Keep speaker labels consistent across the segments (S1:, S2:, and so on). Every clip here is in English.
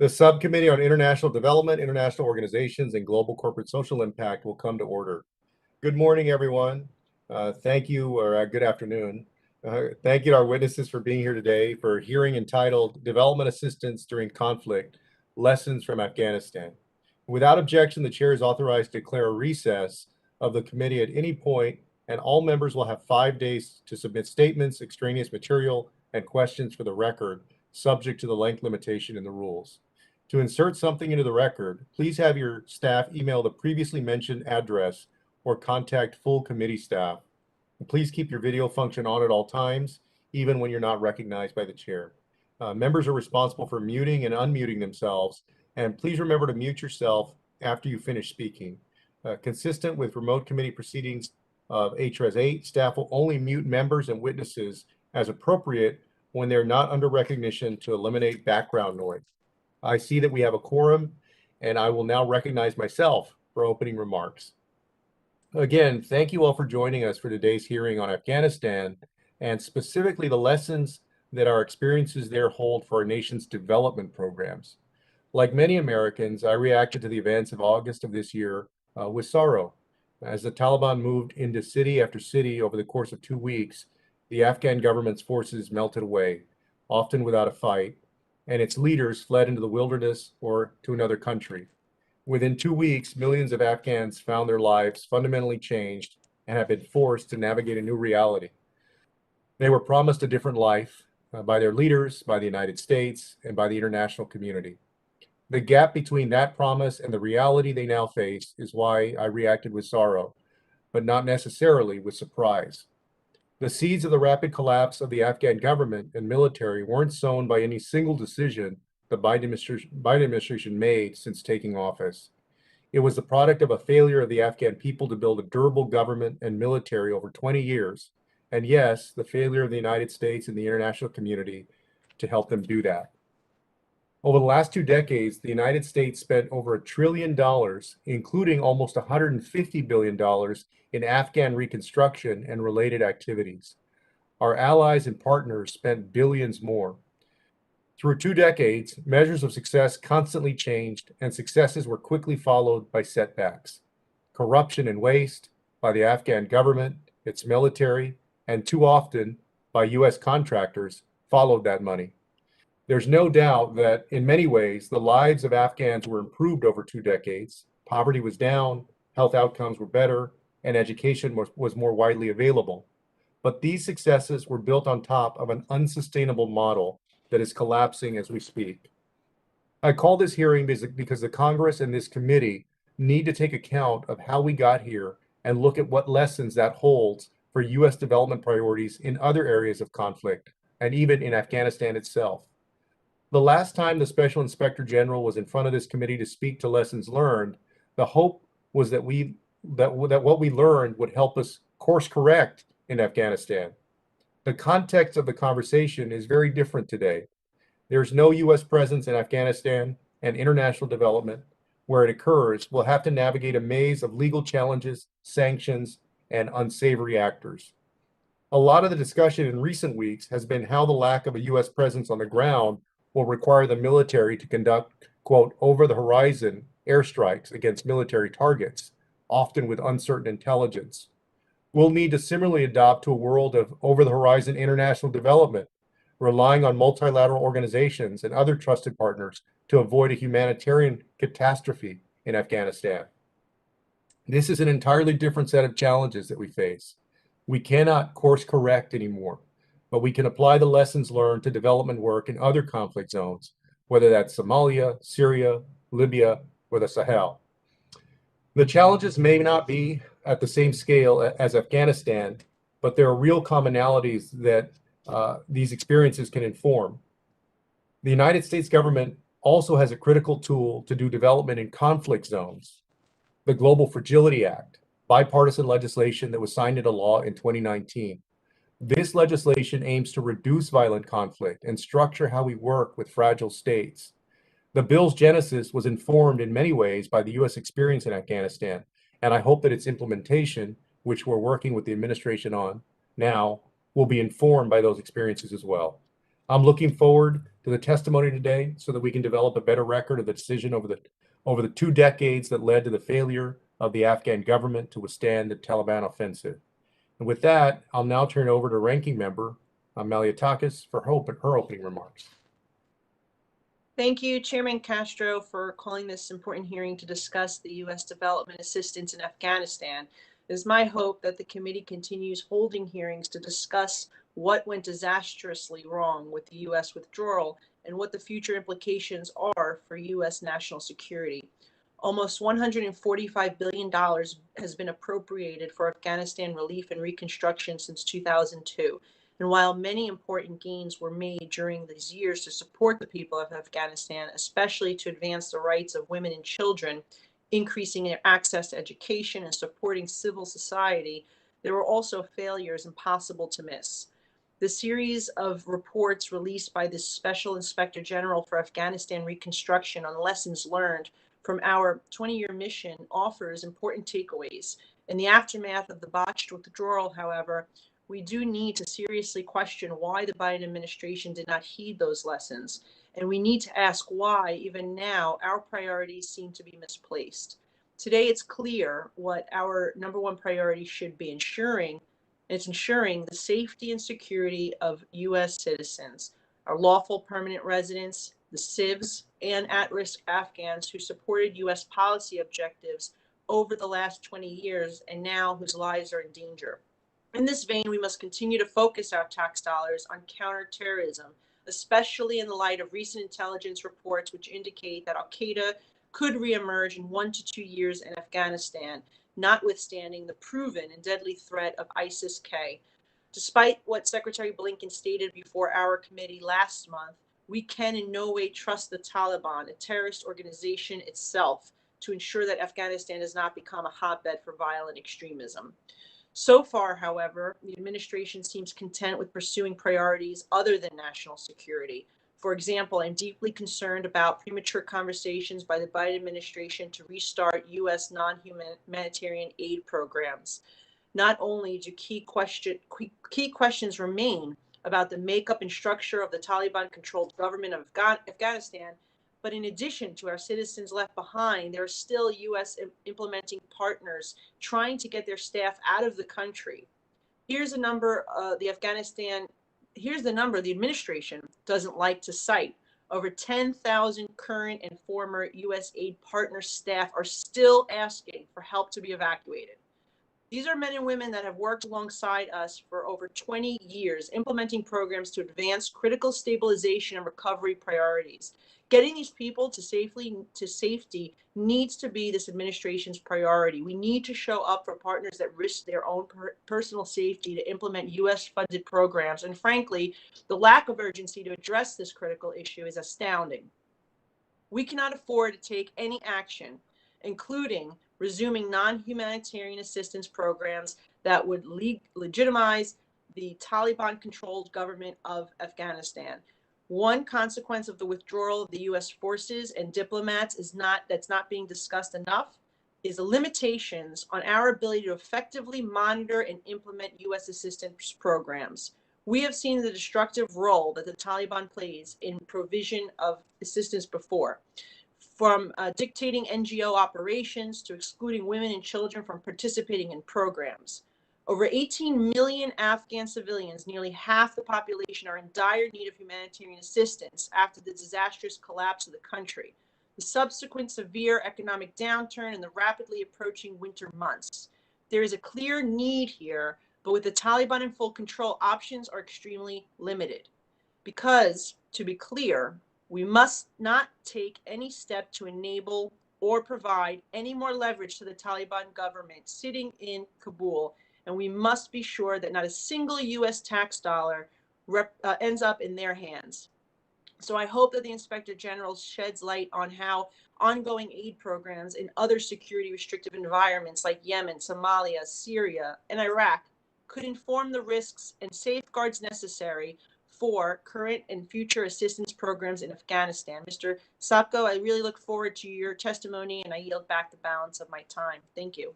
S1: The Subcommittee on International Development, International Organizations, and Global Corporate Social Impact will come to order. Good morning, everyone. Thank you, or good afternoon. Thank you to our witnesses for being here today for a hearing entitled Development Assistance During Conflict, Lessons from Afghanistan. Without objection, the chair is authorized to declare a recess of the committee at any point, and all members will have 5 days to submit statements, extraneous material, and questions for the record, subject to the length limitation in the rules. To insert something into the record, please have your staff email the previously mentioned address or contact full committee staff. And please keep your video function on at all times, even when you're not recognized by the chair. Members are responsible for muting and unmuting themselves, and please remember to mute yourself after you finish speaking. Consistent with remote committee proceedings of HRES 8, staff will only mute members and witnesses as appropriate when they're not under recognition to eliminate background noise. I see that we have a quorum, and I will now recognize myself for opening remarks. Again, thank you all for joining us for today's hearing on Afghanistan, and specifically the lessons that our experiences there hold for our nation's development programs. Like many Americans, I reacted to the events of August of this year with sorrow. As the Taliban moved into city after city over the course of 2 weeks, the Afghan government's forces melted away, often without a fight, and its leaders fled into the wilderness or to another country. Within 2 weeks, millions of Afghans found their lives fundamentally changed and have been forced to navigate a new reality. They were promised a different life by their leaders, by the United States, and by the international community. The gap between that promise and the reality they now face is why I reacted with sorrow, but not necessarily with surprise. The seeds of the rapid collapse of the Afghan government and military weren't sown by any single decision the Biden administration made since taking office. It was the product of a failure of the Afghan people to build a durable government and military over 20 years, and yes, the failure of the United States and the international community to help them do that. Over the last 2 decades, the United States spent over $1 trillion, including almost $150 billion in Afghan reconstruction and related activities. Our allies and partners spent billions more. Through 2 decades, measures of success constantly changed, and successes were quickly followed by setbacks. Corruption and waste by the Afghan government, its military, and too often by U.S. contractors followed that money. There's no doubt that in many ways, the lives of Afghans were improved over 2 decades. Poverty was down, health outcomes were better, and education was more widely available. But these successes were built on top of an unsustainable model that is collapsing as we speak. I call this hearing because the Congress and this committee need to take account of how we got here and look at what lessons that holds for U.S. development priorities in other areas of conflict, and even in Afghanistan itself. The last time the Special Inspector General was in front of this committee to speak to lessons learned, the hope was that what we learned would help us course correct in Afghanistan. The context of the conversation is very different today. There's no U.S. presence in Afghanistan, and international development, where it occurs, will have to navigate a maze of legal challenges, sanctions, and unsavory actors. A lot of the discussion in recent weeks has been how the lack of a U.S. presence on the ground will require the military to conduct, quote, over-the-horizon airstrikes against military targets, often with uncertain intelligence. We'll need to similarly adopt to a world of over-the-horizon international development, relying on multilateral organizations and other trusted partners to avoid a humanitarian catastrophe in Afghanistan. This is an entirely different set of challenges that we face. We cannot course correct anymore, but we can apply the lessons learned to development work in other conflict zones, whether that's Somalia, Syria, Libya, or the Sahel. The challenges may not be at the same scale as Afghanistan, but there are real commonalities that these experiences can inform. The United States government also has a critical tool to do development in conflict zones, the Global Fragility Act, bipartisan legislation that was signed into law in 2019. This legislation aims to reduce violent conflict and structure how we work with fragile states. The bill's genesis was informed in many ways by the U.S. experience in Afghanistan, and I hope that its implementation, which we're working with the administration on now, will be informed by those experiences as well. I'm looking forward to the testimony today so that we can develop a better record of the decision over the 2 decades that led to the failure of the Afghan government to withstand the Taliban offensive. And with that, I'll now turn over to Ranking Member Malliotakis for her opening remarks.
S2: Thank you, Chairman Castro, for calling this important hearing to discuss the U.S. development assistance in Afghanistan. It is my hope that the committee continues holding hearings to discuss what went disastrously wrong with the U.S. withdrawal and what the future implications are for U.S. national security. Almost $145 billion has been appropriated for Afghanistan relief and reconstruction since 2002. And while many important gains were made during these years to support the people of Afghanistan, especially to advance the rights of women and children, increasing their access to education and supporting civil society, there were also failures impossible to miss. The series of reports released by the Special Inspector General for Afghanistan Reconstruction on lessons learned from our 20-year mission offers important takeaways. In the aftermath of the botched withdrawal, however, we do need to seriously question why the Biden administration did not heed those lessons. And we need to ask why, even now, our priorities seem to be misplaced. Today, it's clear what our number one priority should be ensuring the safety and security of U.S. citizens, our lawful permanent residents, the civs, and at-risk Afghans who supported U.S. policy objectives over the last 20 years and now whose lives are in danger. In this vein, we must continue to focus our tax dollars on counterterrorism, especially in the light of recent intelligence reports which indicate that Al-Qaeda could reemerge in 1 to 2 years in Afghanistan, notwithstanding the proven and deadly threat of ISIS-K. Despite what Secretary Blinken stated before our committee last month, we can in no way trust the Taliban, a terrorist organization itself, to ensure that Afghanistan does not become a hotbed for violent extremism. So far, however, the administration seems content with pursuing priorities other than national security. For example, I'm deeply concerned about premature conversations by the Biden administration to restart U.S. non-humanitarian aid programs. Not only do key questions remain about the makeup and structure of the Taliban-controlled government of Afghanistan, but in addition to our citizens left behind, there are still U.S. implementing partners trying to get their staff out of the country. Here's the number the administration doesn't like to cite. Over 10,000 current and former U.S. aid partner staff are still asking for help to be evacuated. These are men and women that have worked alongside us for over 20 years, implementing programs to advance critical stabilization and recovery priorities. Getting these people to safety needs to be this administration's priority. We need to show up for partners that risk their own personal safety to implement U.S.-funded programs. And frankly, the lack of urgency to address this critical issue is astounding. We cannot afford to take any action, including resuming non-humanitarian assistance programs that would legitimize the Taliban-controlled government of Afghanistan. One consequence of the withdrawal of the U.S. forces and diplomats that's not being discussed enough is the limitations on our ability to effectively monitor and implement U.S. assistance programs. We have seen the destructive role that the Taliban plays in provision of assistance before, from dictating NGO operations to excluding women and children from participating in programs. Over 18 million Afghan civilians, nearly half the population, are in dire need of humanitarian assistance after the disastrous collapse of the country, the subsequent severe economic downturn, and the rapidly approaching winter months. There is a clear need here, but with the Taliban in full control, options are extremely limited. Because, to be clear, we must not take any step to enable or provide any more leverage to the Taliban government sitting in Kabul, and we must be sure that not a single U.S. tax dollar ends up in their hands. So I hope that the Inspector General sheds light on how ongoing aid programs in other security restrictive environments like Yemen, Somalia, Syria, and Iraq could inform the risks and safeguards necessary for current and future assistance programs in Afghanistan. Mr. Sopko, I really look forward to your testimony, and I yield back the balance of my time. Thank you.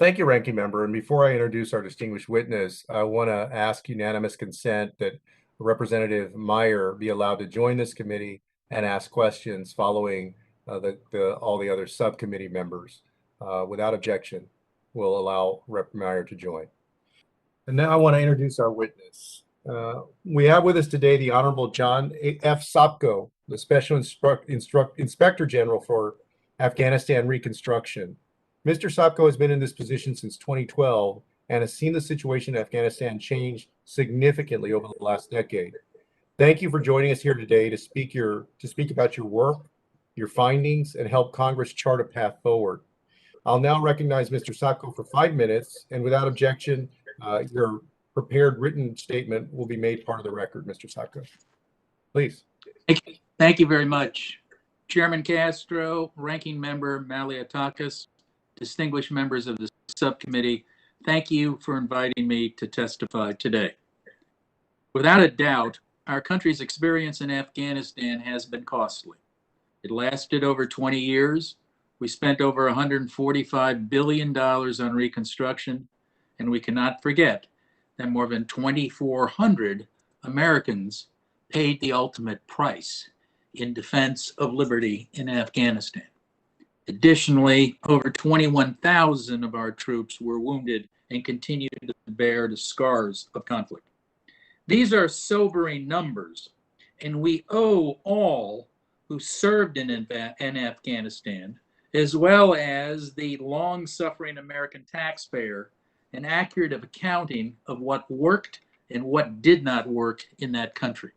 S1: Thank you, Ranking Member. And before I introduce our distinguished witness, I want to ask unanimous consent that Representative Meyer be allowed to join this committee and ask questions following all the other subcommittee members. Without objection, we'll allow Rep. Meyer to join. And now I want to introduce our witness. We have with us today the Honorable John F. Sopko, the Special Inspector General for Afghanistan Reconstruction. Mr. Sopko has been in this position since 2012 and has seen the situation in Afghanistan change significantly over the last decade. Thank you for joining us here today to speak about your work, your findings, and help Congress chart a path forward. I'll now recognize Mr. Sopko for 5 minutes, and without objection, your prepared written statement will be made part of the record, Mr. Sopko. Please.
S3: Thank you very much. Chairman Castro, Ranking Member Malliotakis, distinguished members of the subcommittee, thank you for inviting me to testify today. Without a doubt, our country's experience in Afghanistan has been costly. It lasted over 20 years. We spent over $145 billion on reconstruction, and we cannot forget that more than 2,400 Americans paid the ultimate price in defense of liberty in Afghanistan. Additionally, over 21,000 of our troops were wounded and continue to bear the scars of conflict. These are sobering numbers, and we owe all who served in Afghanistan, as well as the long-suffering American taxpayer, an accurate accounting of what worked and what did not work in that country.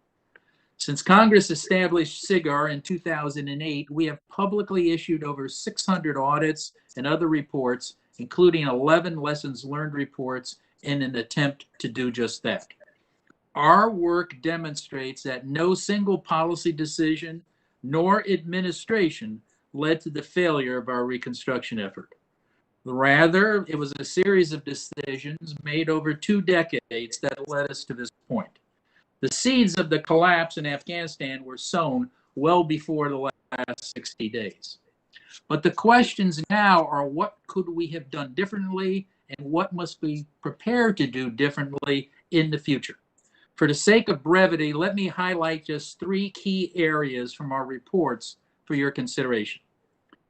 S3: Since Congress established SIGAR in 2008, we have publicly issued over 600 audits and other reports, including 11 lessons learned reports, in an attempt to do just that. Our work demonstrates that no single policy decision nor administration led to the failure of our reconstruction effort. Rather, it was a series of decisions made over 2 decades that led us to this point. The seeds of the collapse in Afghanistan were sown well before the last 60 days. But the questions now are, what could we have done differently, and what must we prepare to do differently in the future? For the sake of brevity, let me highlight just 3 key areas from our reports for your consideration.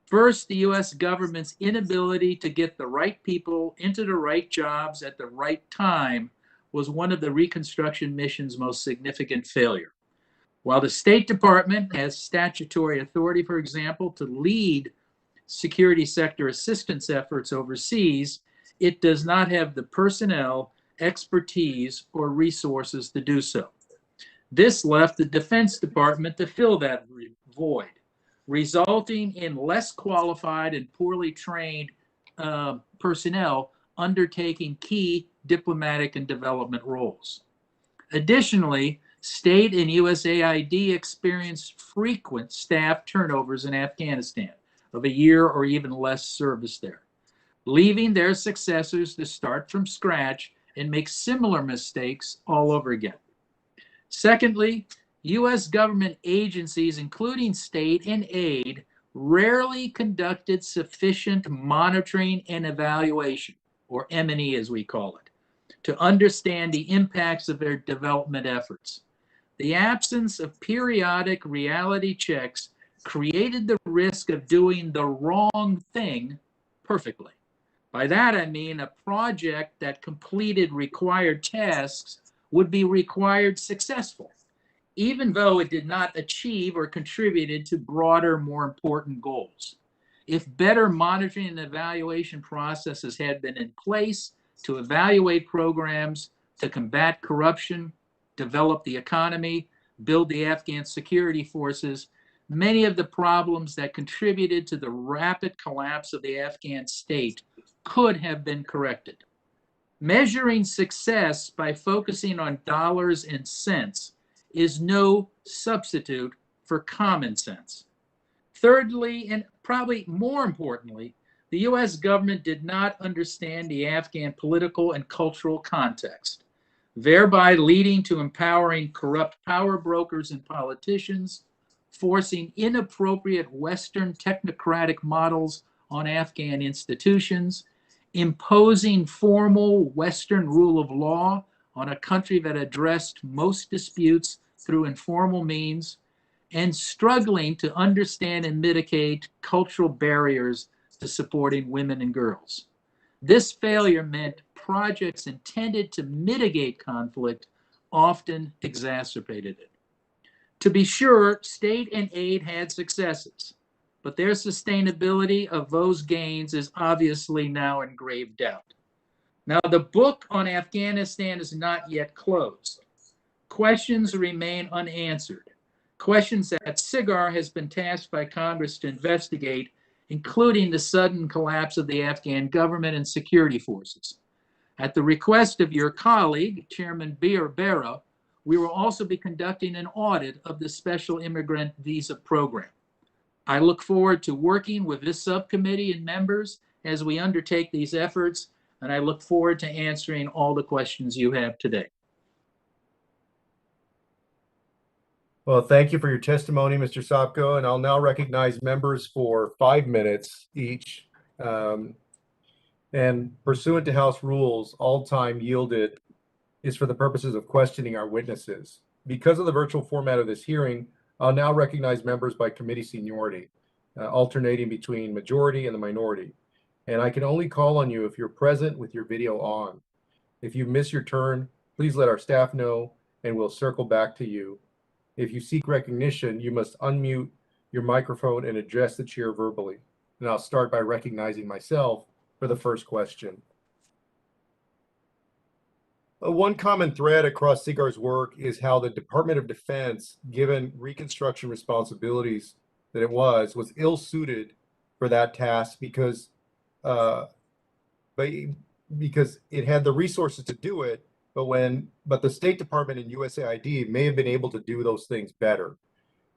S3: First, the U.S. government's inability to get the right people into the right jobs at the right time was one of the reconstruction mission's most significant failure. While the State Department has statutory authority, for example, to lead security sector assistance efforts overseas, it does not have the personnel, expertise, or resources to do so. This left the Defense Department to fill that void, resulting in less qualified and poorly trained personnel undertaking key diplomatic and development roles. Additionally, state and USAID experienced frequent staff turnovers in Afghanistan of a year or even less service there, leaving their successors to start from scratch and make similar mistakes all over again. Secondly, U.S. government agencies, including state and aid, rarely conducted sufficient monitoring and evaluation, or M&E as we call it, to understand the impacts of their development efforts. The absence of periodic reality checks created the risk of doing the wrong thing perfectly. By that I mean a project that completed required tasks would be required successful, even though it did not achieve or contributed to broader, more important goals. If better monitoring and evaluation processes had been in place to evaluate programs to combat corruption, develop the economy, build the Afghan security forces, many of the problems that contributed to the rapid collapse of the Afghan state could have been corrected. Measuring success by focusing on dollars and cents is no substitute for common sense. Thirdly, and probably more importantly, the U.S. government did not understand the Afghan political and cultural context, thereby leading to empowering corrupt power brokers and politicians, forcing inappropriate Western technocratic models on Afghan institutions, imposing formal Western rule of law on a country that addressed most disputes through informal means and struggling to understand and mitigate cultural barriers to supporting women and girls. This failure meant projects intended to mitigate conflict often exacerbated it. To be sure, state and aid had successes, but their sustainability of those gains is obviously now in grave doubt. Now, the book on Afghanistan is not yet closed. Questions remain unanswered. Questions that SIGAR has been tasked by Congress to investigate, including the sudden collapse of the Afghan government and security forces. At the request of your colleague, Chairman Barra, we will also be conducting an audit of the Special Immigrant Visa Program. I look forward to working with this subcommittee and members as we undertake these efforts, and I look forward to answering all the questions you have today.
S1: Well, thank you for your testimony, Mr. Sopko, and I'll now recognize members for 5 minutes each. And pursuant to House rules, all time yielded is for the purposes of questioning our witnesses. Because of the virtual format of this hearing, I'll now recognize members by committee seniority, alternating between majority and the minority. And I can only call on you if you're present with your video on. If you miss your turn, please let our staff know and we'll circle back to you. If you seek recognition, you must unmute your microphone and address the chair verbally. And I'll start by recognizing myself for the first question. One common thread across SIGAR's work is how the Department of Defense, given Reconstruction responsibilities that it was ill-suited for that task because it had the resources to do it, but the State Department and USAID may have been able to do those things better.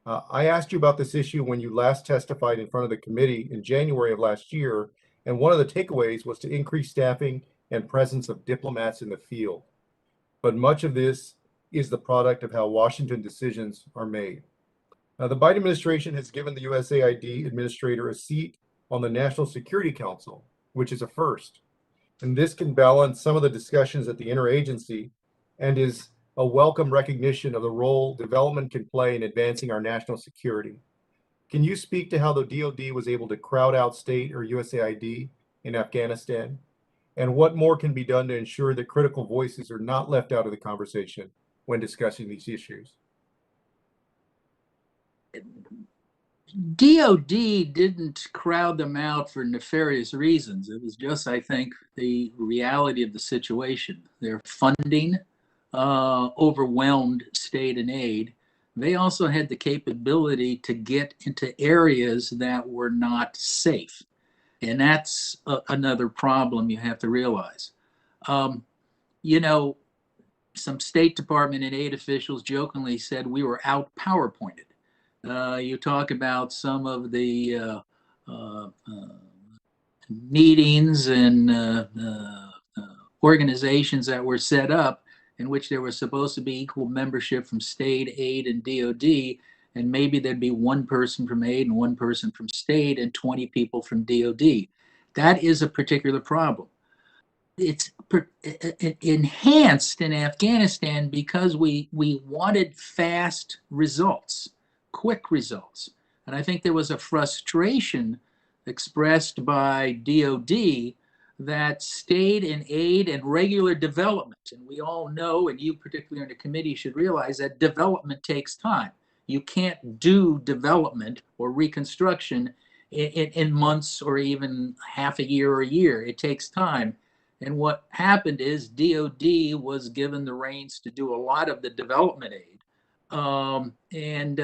S1: I asked you about this issue when you last testified in front of the committee in January of last year, and one of the takeaways was to increase staffing and presence of diplomats in the field. But much of this is the product of how Washington decisions are made. The Biden administration has given the USAID administrator a seat on the National Security Council, which is a first. And this can balance some of the discussions at the interagency and is a welcome recognition of the role development can play in advancing our national security. Can you speak to how the DoD was able to crowd out state or USAID in Afghanistan? And what more can be done to ensure that critical voices are not left out of the conversation when discussing these issues?
S3: DOD didn't crowd them out for nefarious reasons. It was just, I think, the reality of the situation. Their funding overwhelmed state and aid. They also had the capability to get into areas that were not safe. And that's another problem you have to realize. You know, some State Department and aid officials jokingly said we were out PowerPointed. You talk about some of the meetings and organizations that were set up in which there was supposed to be equal membership from state, aid, and DOD, and maybe there'd be one person from aid and one person from state and 20 people from DOD. That is a particular problem. It's enhanced in Afghanistan because we wanted fast results, quick results. And I think there was a frustration expressed by DOD that state and aid and regular development, and we all know, and you particularly on the committee should realize that development takes time. You can't do development or reconstruction in months or even half a year or a year. It takes time. And what happened is DOD was given the reins to do a lot of the development aid and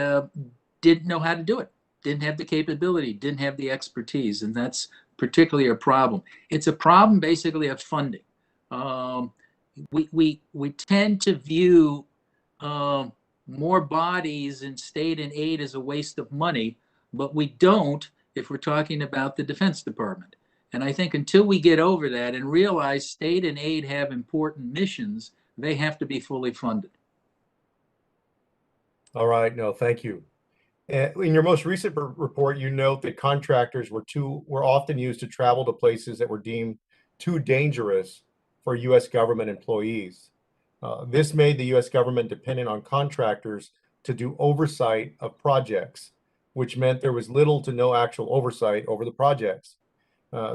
S3: didn't know how to do it, didn't have the capability, didn't have the expertise, and that's particularly a problem. It's a problem basically of funding. We tend to view more bodies in state and aid as a waste of money, but we don't if we're talking about the Defense Department. And I think until we get over that and realize state and aid have important missions, they have to be fully funded.
S1: All right, no, thank you. In your most recent report, you note that contractors were often used to travel to places that were deemed too dangerous for U.S. government employees. This made the U.S. government dependent on contractors to do oversight of projects, which meant there was little to no actual oversight over the projects.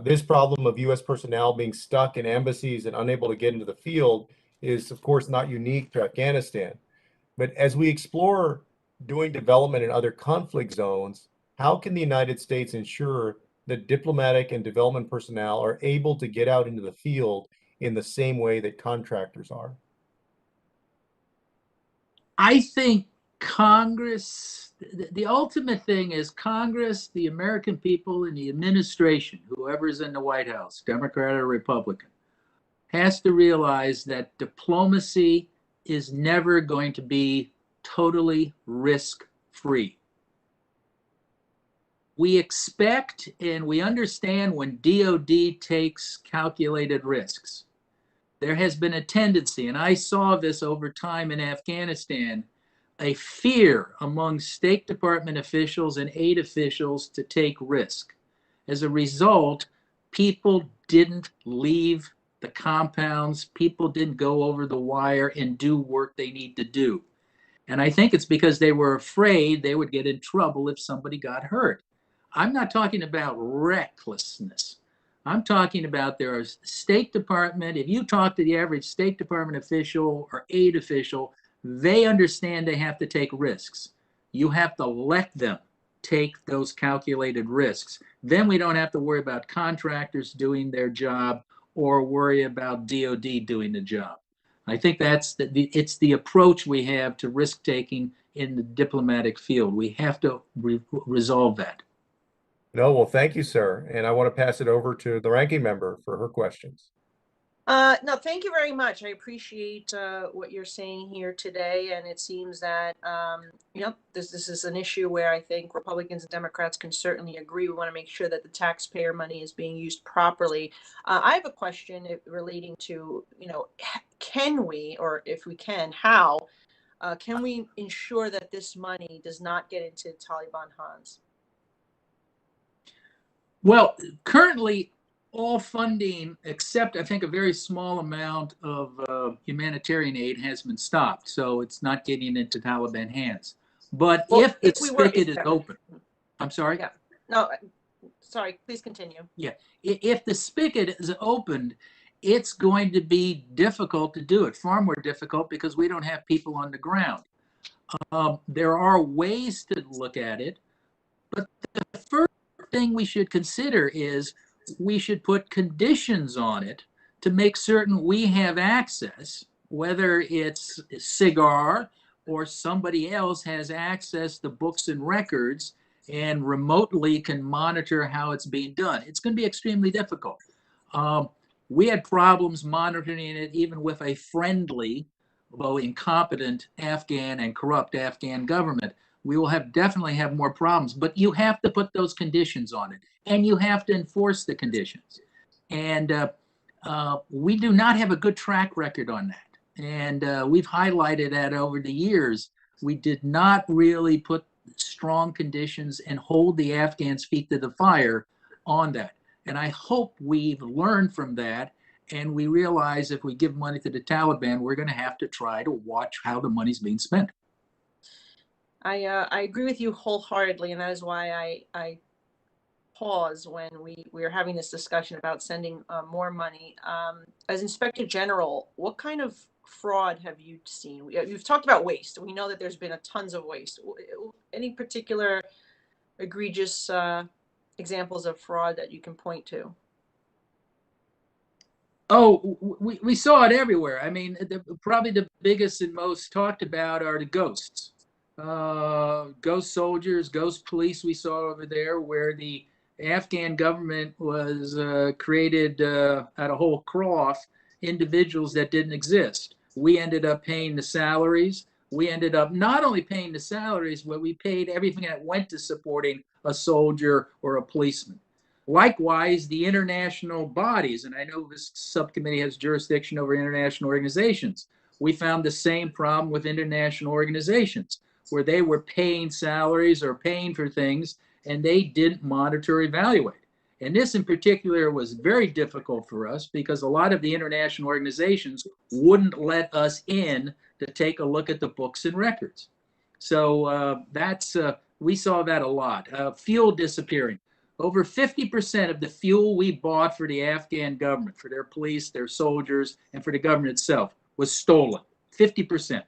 S1: This problem of U.S. personnel being stuck in embassies and unable to get into the field is, of course, not unique to Afghanistan. But as we explore doing development in other conflict zones, how can the United States ensure that diplomatic and development personnel are able to get out into the field in the same way that contractors are?
S3: I think Congress, the ultimate thing is Congress, the American people, and the administration, whoever's in the White House, Democrat or Republican, has to realize that diplomacy is never going to be totally risk-free. We expect and we understand when DOD takes calculated risks. There has been a tendency, and I saw this over time in Afghanistan, a fear among State Department officials and aid officials to take risk. As a result, people didn't leave the compounds, people didn't go over the wire and do work they need to do. And I think it's because they were afraid they would get in trouble if somebody got hurt. I'm not talking about recklessness. I'm talking about there are State Department, if you talk to the average State Department official or aid official, they understand they have to take risks. You have to let them take those calculated risks. Then we don't have to worry about contractors doing their job or worry about DOD doing the job. I think it's the approach we have to risk taking in the diplomatic field. We have to resolve that.
S1: No, well, thank you, sir. And I want to pass it over to the ranking member for her questions.
S2: No, thank you very much. I appreciate what you're saying here today. And it seems that, this is an issue where I think Republicans and Democrats can certainly agree. We want to make sure that the taxpayer money is being used properly. I have a question relating to, can we, or if we can, how can we ensure that this money does not get into Taliban hands?
S3: Well, currently, all funding, except I think a very small amount of humanitarian aid, has been stopped. So it's not getting into Taliban hands. But if the spigot is open, I'm sorry?
S2: Yeah. No, sorry, please continue.
S3: Yeah. If the spigot is opened, it's going to be difficult to do it, far more difficult because we don't have people on the ground. There are ways to look at it, but the first thing we should consider is we should put conditions on it to make certain we have access, whether it's SIGAR or somebody else has access to books and records and remotely can monitor how it's being done. It's going to be extremely difficult. We had problems monitoring it even with a friendly, although incompetent Afghan and corrupt Afghan government. We will definitely have more problems, but you have to put those conditions on it, and you have to enforce the conditions. And we do not have a good track record on that. And we've highlighted that over the years. We did not really put strong conditions and hold the Afghans' feet to the fire on that. And I hope we've learned from that, and we realize if we give money to the Taliban, we're going to have to try to watch how the money's being spent.
S2: I agree with you wholeheartedly, and that is why I pause when we are having this discussion about sending more money. As Inspector General, what kind of fraud have you seen? You've talked about waste. We know that there's been tons of waste. Any particular egregious examples of fraud that you can point to?
S3: Oh, we saw it everywhere. I mean, probably the biggest and most talked about are the ghosts. Ghost soldiers, ghost police we saw over there, where the Afghan government was created out of whole cloth individuals that didn't exist. We ended up paying the salaries. We ended up not only paying the salaries, but we paid everything that went to supporting a soldier or a policeman. Likewise, the international bodies, and I know this subcommittee has jurisdiction over international organizations. We found the same problem with international organizations, where they were paying salaries or paying for things, and they didn't monitor or evaluate. And this in particular was very difficult for us because a lot of the international organizations wouldn't let us in to take a look at the books and records. So we saw that a lot. Fuel disappearing. Over 50% of the fuel we bought for the Afghan government, for their police, their soldiers, and for the government itself was stolen. 50%.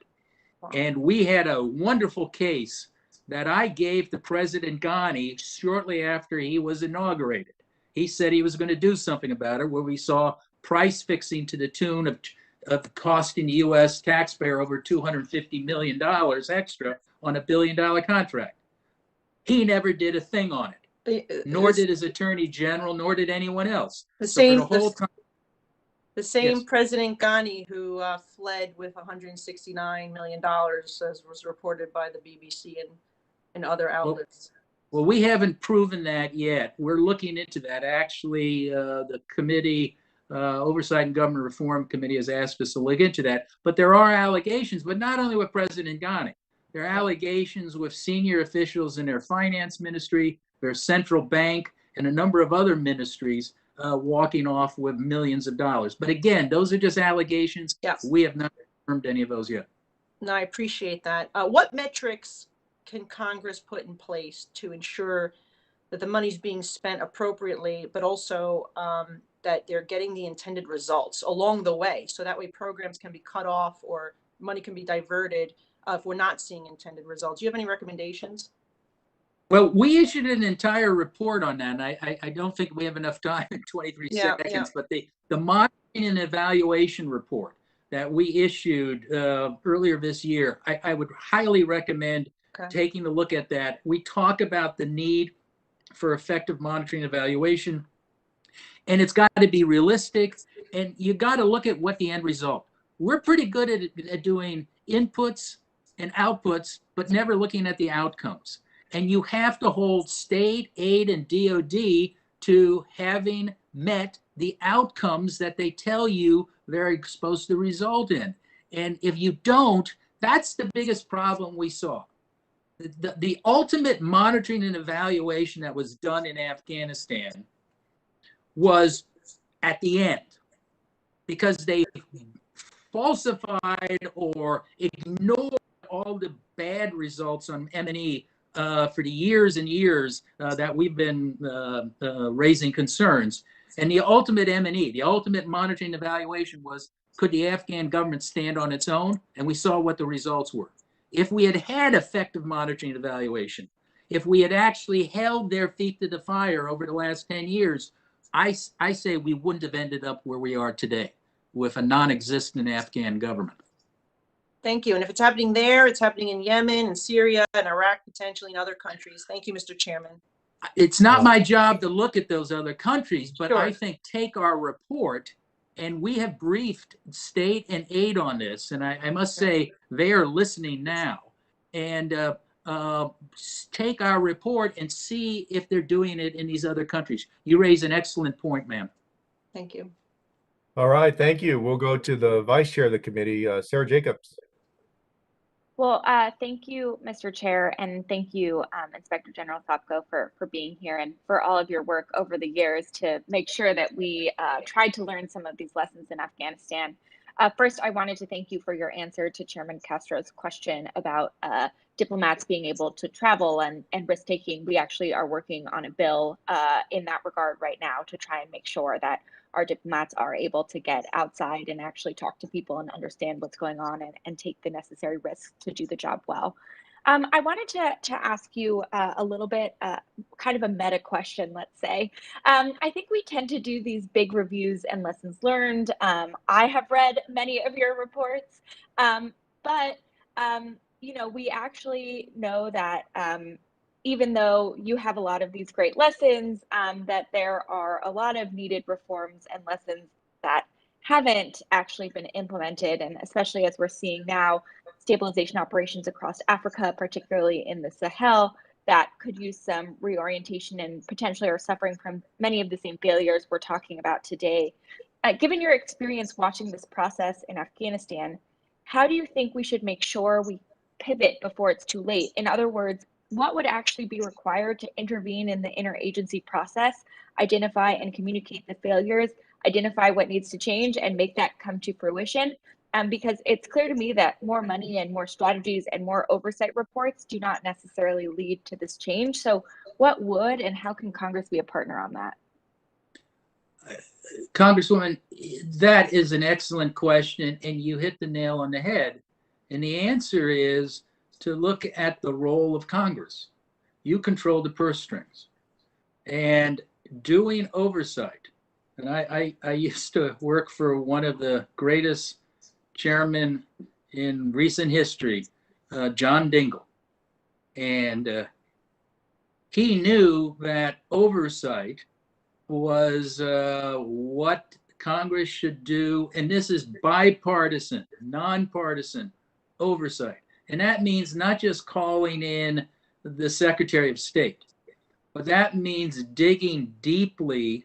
S3: And we had a wonderful case that I gave to President Ghani shortly after he was inaugurated. He said he was going to do something about it, where we saw price fixing to the tune of costing the U.S. taxpayer over $250 million extra on a $1 billion contract. He never did a thing on it, nor did his attorney general, nor did anyone else.
S2: The
S3: So for
S2: same,
S3: the whole time,
S2: the same
S3: Yes.
S2: President Ghani who fled with $169 million, as was reported by the BBC and other outlets.
S3: Well, we haven't proven that yet. We're looking into that. Actually, the committee, Oversight and Government Reform Committee, has asked us to look into that. But there are allegations, but not only with President Ghani. There are allegations with senior officials in their finance ministry, their central bank, and a number of other ministries walking off with millions of dollars. But again, those are just allegations.
S2: Yes.
S3: We have not confirmed any of those yet.
S2: No, I appreciate that. What metrics can Congress put in place to ensure that the money's being spent appropriately, but also that they're getting the intended results along the way, so that way programs can be cut off or money can be diverted if we're not seeing intended results? Do you have any recommendations?
S3: Well, we issued an entire report on that, and I don't think we have enough time in 23 seconds, but the monitoring and evaluation report that we issued earlier this year, I would highly recommend taking a look at that. We talk about the need for effective monitoring and evaluation, and it's got to be realistic, and you got to look at what the end result. We're pretty good at doing inputs and outputs, but never looking at the outcomes. And you have to hold state, aid, and DOD to having met the outcomes that they tell you they're supposed to result in. And if you don't, that's the biggest problem we saw. The ultimate monitoring and evaluation that was done in Afghanistan was at the end, because they falsified or ignored all the bad results on M&E for the years and years that we've been raising concerns. And the ultimate M&E, the ultimate monitoring and evaluation was, could the Afghan government stand on its own? And we saw what the results were. If we had had effective monitoring and evaluation, if we had actually held their feet to the fire over the last 10 years, I say we wouldn't have ended up where we are today with a non-existent Afghan government.
S2: Thank you. And if it's happening there, it's happening in Yemen and Syria and Iraq, potentially in other countries. Thank you, Mr. Chairman.
S3: It's not my job to look at those other countries, but
S2: Sure.
S3: I think take our report, and we have briefed state and aid on this, and I must say they are listening now, and take our report and see if they're doing it in these other countries. You raise an excellent point, ma'am.
S2: Thank you.
S1: All right, thank you. We'll go to the vice chair of the committee, Sarah Jacobs.
S4: Well, thank you, Mr. Chair, and thank you, Inspector General Sopko, for being here and for all of your work over the years to make sure that we tried to learn some of these lessons in Afghanistan. First, I wanted to thank you for your answer to Chairman Castro's question about diplomats being able to travel and risk-taking. We actually are working on a bill in that regard right now to try and make sure that our diplomats are able to get outside and actually talk to people and understand what's going on and take the necessary risks to do the job well. I wanted to ask you a little bit, kind of a meta question, let's say. I think we tend to do these big reviews and lessons learned. I have read many of your reports, but you know, we actually know that even though you have a lot of these great lessons, that there are a lot of needed reforms and lessons that haven't actually been implemented. And especially as we're seeing now, stabilization operations across Africa, particularly in the Sahel, that could use some reorientation and potentially are suffering from many of the same failures we're talking about today. Given your experience watching this process in Afghanistan, how do you think we should make sure we pivot before it's too late? In other words, what would actually be required to intervene in the interagency process, identify and communicate the failures, identify what needs to change, and make that come to fruition? Because it's clear to me that more money and more strategies and more oversight reports do not necessarily lead to this change. So what would and how can Congress be a partner on that?
S3: Congresswoman, that is an excellent question, and you hit the nail on the head. And the answer is to look at the role of Congress. You control the purse strings. And doing oversight, and I used to work for one of the greatest chairmen in recent history, John Dingell. And he knew that oversight was what Congress should do, and this is bipartisan, nonpartisan oversight. And that means not just calling in the Secretary of State, but that means digging deeply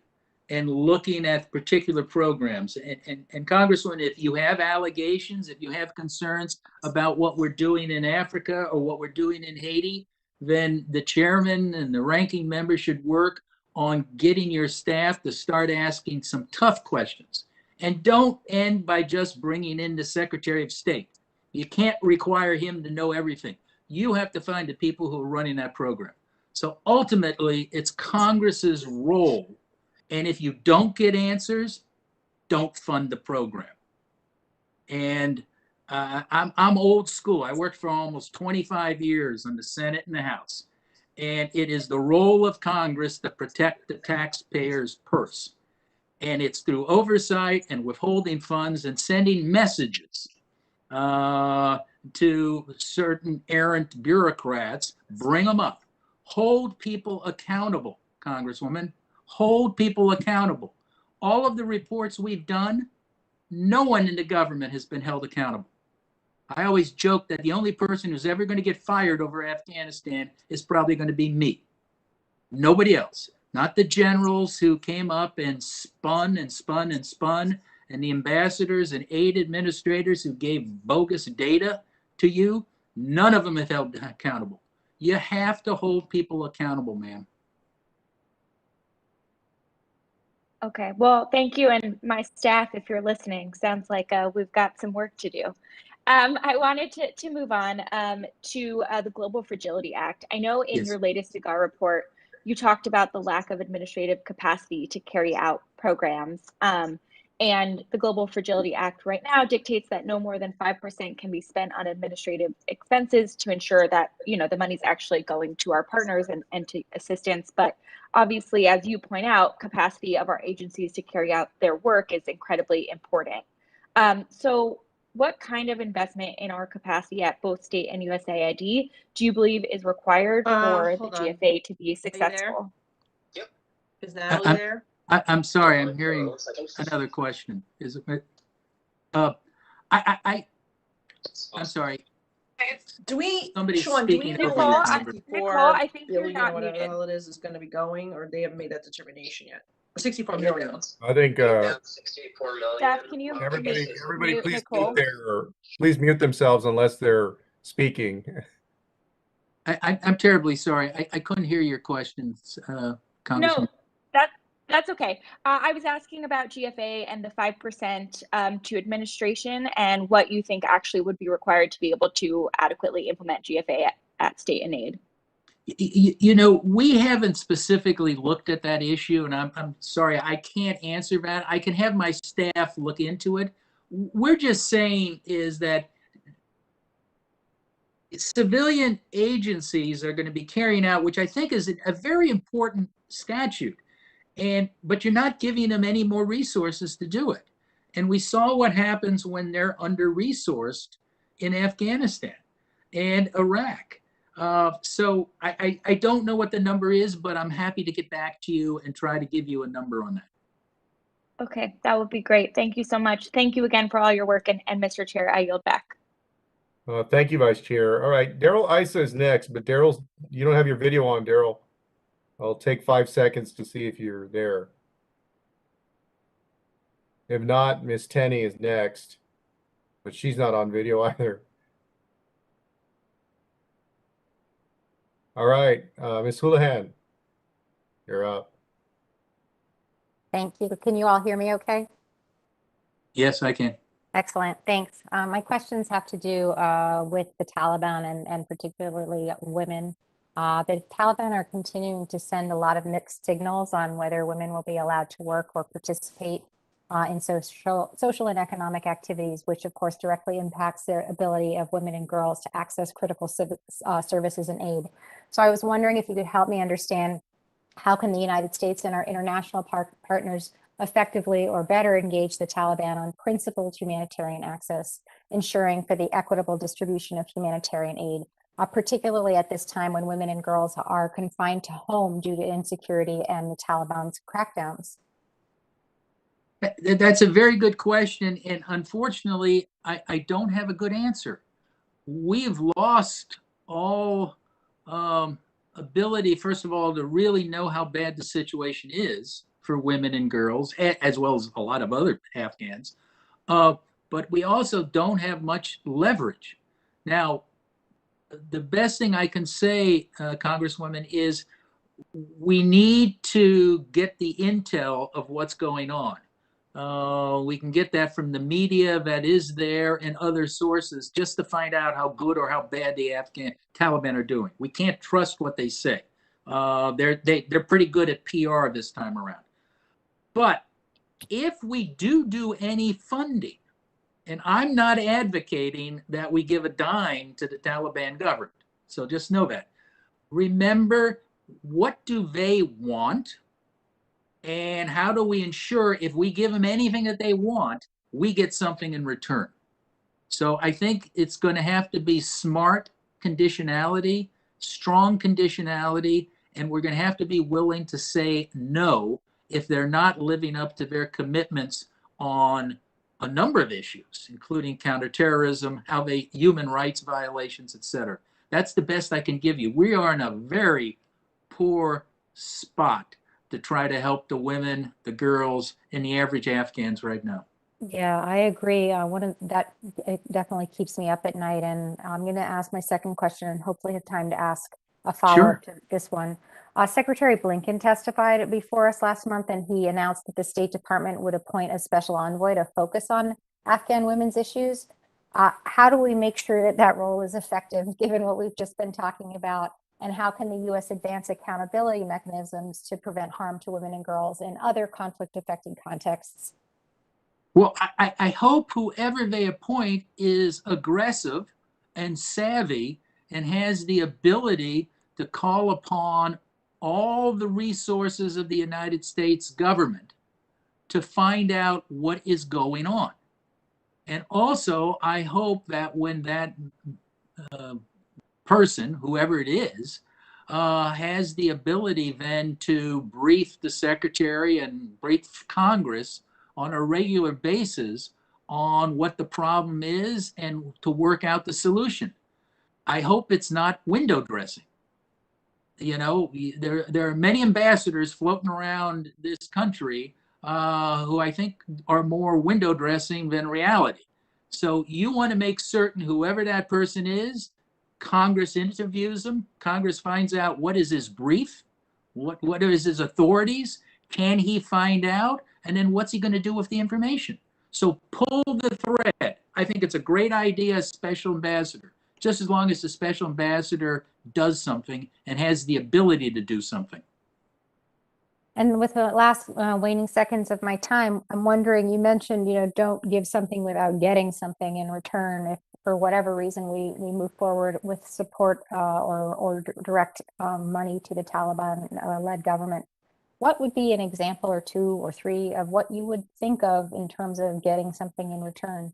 S3: and looking at particular programs. And Congressman, if you have allegations, if you have concerns about what we're doing in Africa or what we're doing in Haiti, then the chairman and the ranking member should work on getting your staff to start asking some tough questions. And don't end by just bringing in the Secretary of State. You can't require him to know everything. You have to find the people who are running that program. So ultimately, it's Congress's role. And if you don't get answers, don't fund the program. And I'm old school. I worked for almost 25 years in the Senate and the House. And it is the role of Congress to protect the taxpayer's purse. And it's through oversight and withholding funds and sending messages to certain errant bureaucrats. Bring them up. Hold people accountable, Congresswoman. Hold people accountable. All of the reports we've done, no one in the government has been held accountable. I always joke that the only person who's ever going to get fired over Afghanistan is probably going to be me. Nobody else. Not the generals who came up and spun and spun and spun, and the ambassadors and aid administrators who gave bogus data to you. None of them have held accountable. You have to hold people accountable, ma'am.
S4: Okay, well, thank you. And my staff, if you're listening, sounds like we've got some work to do. I wanted to move on to the Global Fragility Act. I know in your latest DIGAR report, you talked about the lack of administrative capacity to carry out programs. And the Global Fragility Act right now dictates that no more than 5% can be spent on administrative expenses to ensure that, you know, the money's actually going to our partners and to assistance. But obviously, as you point out, capacity of our agencies to carry out their work is incredibly important. So what kind of investment in our capacity at both state and USAID do you believe is required for the GFA to be successful?
S2: Yep. Is Natalie there?
S3: I'm sorry, I'm hearing another question. Is it? I'm sorry.
S2: Do we,
S3: Somebody's
S2: Sean, do we
S3: speaking
S2: know
S3: over
S2: when
S3: your
S2: that
S3: conversation.
S2: 64
S4: I think you're
S2: billion
S4: not
S2: or whatever the
S4: muted.
S2: hell it is going to be going, or they haven't made that determination yet? Or 64 million.
S1: I think
S5: 64 million.
S4: Jeff, can you
S1: everybody
S4: mute
S1: please
S4: Nicole?
S1: please mute themselves unless they're speaking.
S3: I'm terribly sorry. I couldn't hear your questions, Congressman.
S4: No, that's okay. I was asking about GFA and the 5% to administration and what you think actually would be required to be able to adequately implement GFA at state and aid.
S3: You know, we haven't specifically looked at that issue, and I'm sorry, I can't answer that. I can have my staff look into it. We're just saying is that civilian agencies are going to be carrying out, which I think is a very important statute, but you're not giving them any more resources to do it. And we saw what happens when they're under-resourced in Afghanistan and Iraq. So I don't know what the number is, but I'm happy to get back to you and try to give you a number on that.
S4: Okay, that would be great. Thank you so much. Thank you again for all your work. And Mr. Chair, I yield back.
S1: Thank you, Vice Chair. All right, Daryl Issa is next, but Daryl, you don't have your video on, Daryl. I'll take 5 seconds to see if you're there. If not, Miss Tenney is next, but she's not on video either. All right, Ms. Houlihan, you're up.
S5: Thank you. Can you all hear me okay?
S3: Yes, I can.
S5: Excellent, thanks. My questions have to do with the Taliban and particularly women. The Taliban are continuing to send a lot of mixed signals on whether women will be allowed to work or participate in social and economic activities, which of course directly impacts their ability of women and girls to access critical services and aid. So I was wondering if you could help me understand how can the United States and our international partners effectively or better engage the Taliban on principled humanitarian access, ensuring for the equitable distribution of humanitarian aid, particularly at this time when women and girls are confined to home due to insecurity and the Taliban's crackdowns?
S3: That's a very good question, and unfortunately, I don't have a good answer. We've lost all ability, first of all, to really know how bad the situation is for women and girls, as well as a lot of other Afghans. But we also don't have much leverage. Now, the best thing I can say, Congresswoman, is we need to get the intel of what's going on. We can get that from the media that is there and other sources just to find out how good or how bad the Afghan Taliban are doing. We can't trust what they say. They're pretty good at PR this time around. But if we do any funding, and I'm not advocating that we give a dime to the Taliban government, so just know that. Remember, what do they want? And how do we ensure if we give them anything that they want, we get something in return? So I think it's going to have to be smart conditionality, strong conditionality, and we're going to have to be willing to say no if they're not living up to their commitments on a number of issues, including counterterrorism, human rights violations, etc. That's the best I can give you. We are in a very poor spot to try to help the women, the girls, and the average Afghans right now.
S5: Yeah, I agree. It definitely keeps me up at night. And I'm going to ask my second question and hopefully have time to ask a follow-up to this one. Secretary Blinken testified before us last month, and he announced that the State Department would appoint a special envoy to focus on Afghan women's issues. How do we make sure that that role is effective, given what we've just been talking about? And how can the U.S. advance accountability mechanisms to prevent harm to women and girls in other conflict-affected contexts?
S3: Well, I hope whoever they appoint is aggressive and savvy and has the ability to call upon all the resources of the United States government to find out what is going on. And also, I hope that when that person, whoever it is, has the ability then to brief the secretary and brief Congress on a regular basis on what the problem is and to work out the solution. I hope it's not window dressing. You know, there are many ambassadors floating around this country who I think are more window dressing than reality. So you want to make certain whoever that person is, Congress interviews him. Congress finds out what is his brief, what is his authorities, can he find out, and then what's he going to do with the information? So pull the thread. I think it's a great idea, special ambassador, just as long as the special ambassador does something and has the ability to do something.
S5: And with the last waning seconds of my time, I'm wondering, you mentioned, don't give something without getting something in return. If for whatever reason we move forward with support or direct money to the Taliban-led government, what would be an example or two or three of what you would think of in terms of getting something in return?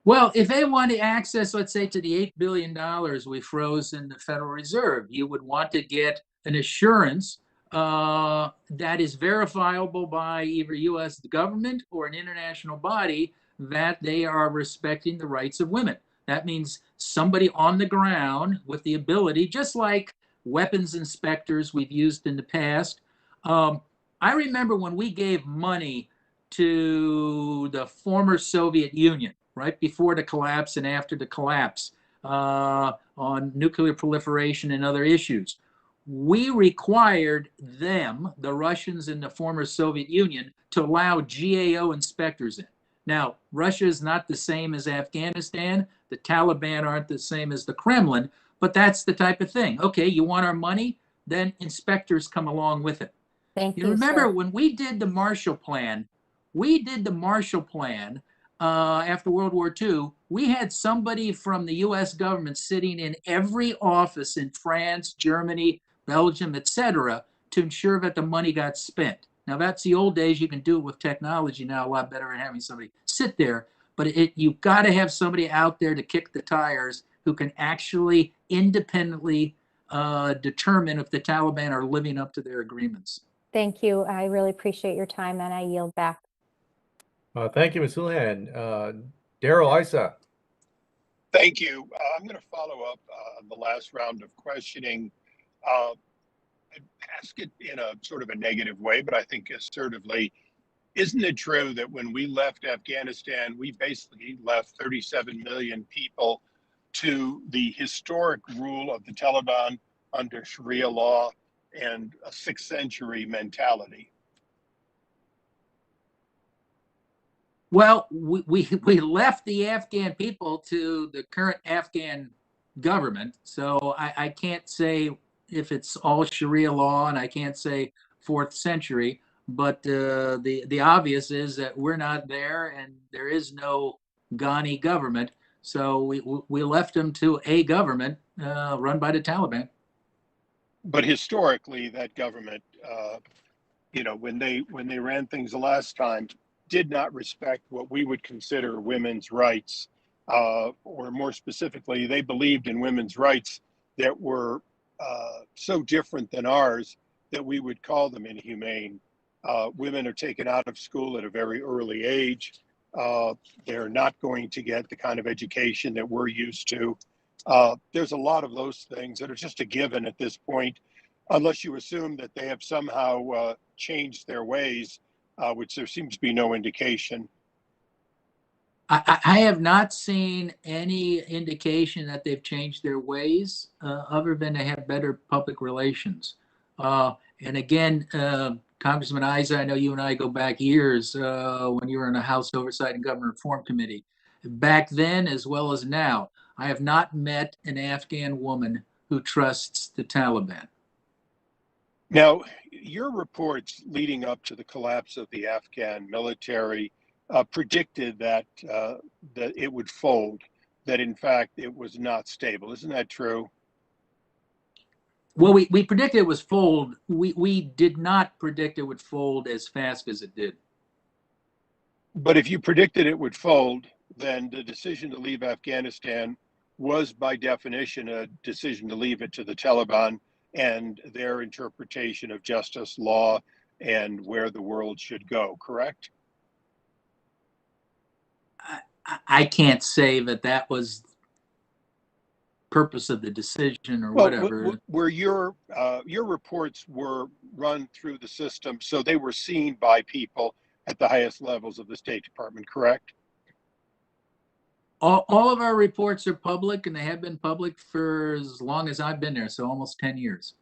S3: Well, if they want to access, let's say, to the $8 billion we froze in the Federal Reserve, you would want to get an assurance that is verifiable by either U.S. government or an international body that they are respecting the rights of women. That means somebody on the ground with the ability, just like weapons inspectors we've used in the past. I remember when we gave money to the former Soviet Union right before the collapse and after the collapse, on nuclear proliferation and other issues. We required them, the Russians and the former Soviet Union, to allow GAO inspectors in. Now, Russia is not the same as Afghanistan. The Taliban aren't the same as the Kremlin, but that's the type of thing. Okay, you want our money? Then inspectors come along with it.
S5: Thank
S3: You
S5: you,
S3: remember
S5: sir.
S3: when we did the Marshall Plan, after World War II, we had somebody from the US government sitting in every office in France, Germany, Belgium, etc., to ensure that the money got spent. Now, that's the old days. You can do it with technology now a lot better than having somebody sit there. But you've got to have somebody out there to kick the tires who can actually independently determine if the Taliban are living up to their agreements.
S5: Thank you. I really appreciate your time, and I yield back.
S1: Thank you, Ms. Houlihan. Daryl Issa.
S6: Thank you. I'm going to follow up on the last round of questioning. I'd ask it in a sort of a negative way, but I think assertively. Isn't it true that when we left Afghanistan, we basically left 37 million people to the historic rule of the Taliban under Sharia law and a 6th century mentality?
S3: Well, we left the Afghan people to the current Afghan government. So I can't say if it's all Sharia law, and I can't say 4th century, but the obvious is that we're not there and there is no Ghani government. So we left them to a government run by the Taliban.
S6: But historically, that government, when they ran things the last time, did not respect what we would consider women's rights, or more specifically, they believed in women's rights that were so different than ours that we would call them inhumane. Women are taken out of school at a very early age. They're not going to get the kind of education that we're used to. There's a lot of those things that are just a given at this point, unless you assume that they have somehow changed their ways, which there seems to be no indication.
S3: I have not seen any indication that they've changed their ways, other than they have better public relations. And again, Congressman Issa, I know you and I go back years when you were in the House Oversight and Government Reform Committee. Back then, as well as now, I have not met an Afghan woman who trusts the Taliban.
S6: Now, your reports leading up to the collapse of the Afghan military predicted that it would fold, that in fact it was not stable. Isn't that true?
S3: Well, we predicted it was fold. We did not predict it would fold as fast as it did.
S6: But if you predicted it would fold, then the decision to leave Afghanistan was by definition a decision to leave it to the Taliban and their interpretation of justice, law, and where the world should go, correct?
S3: I can't say that was purpose of the decision or whatever.
S6: Where your reports were run through the system, so they were seen by people at the highest levels of the State Department, correct?
S3: All of our reports are public, and they have been public for as long as I've been there, so almost 10 years.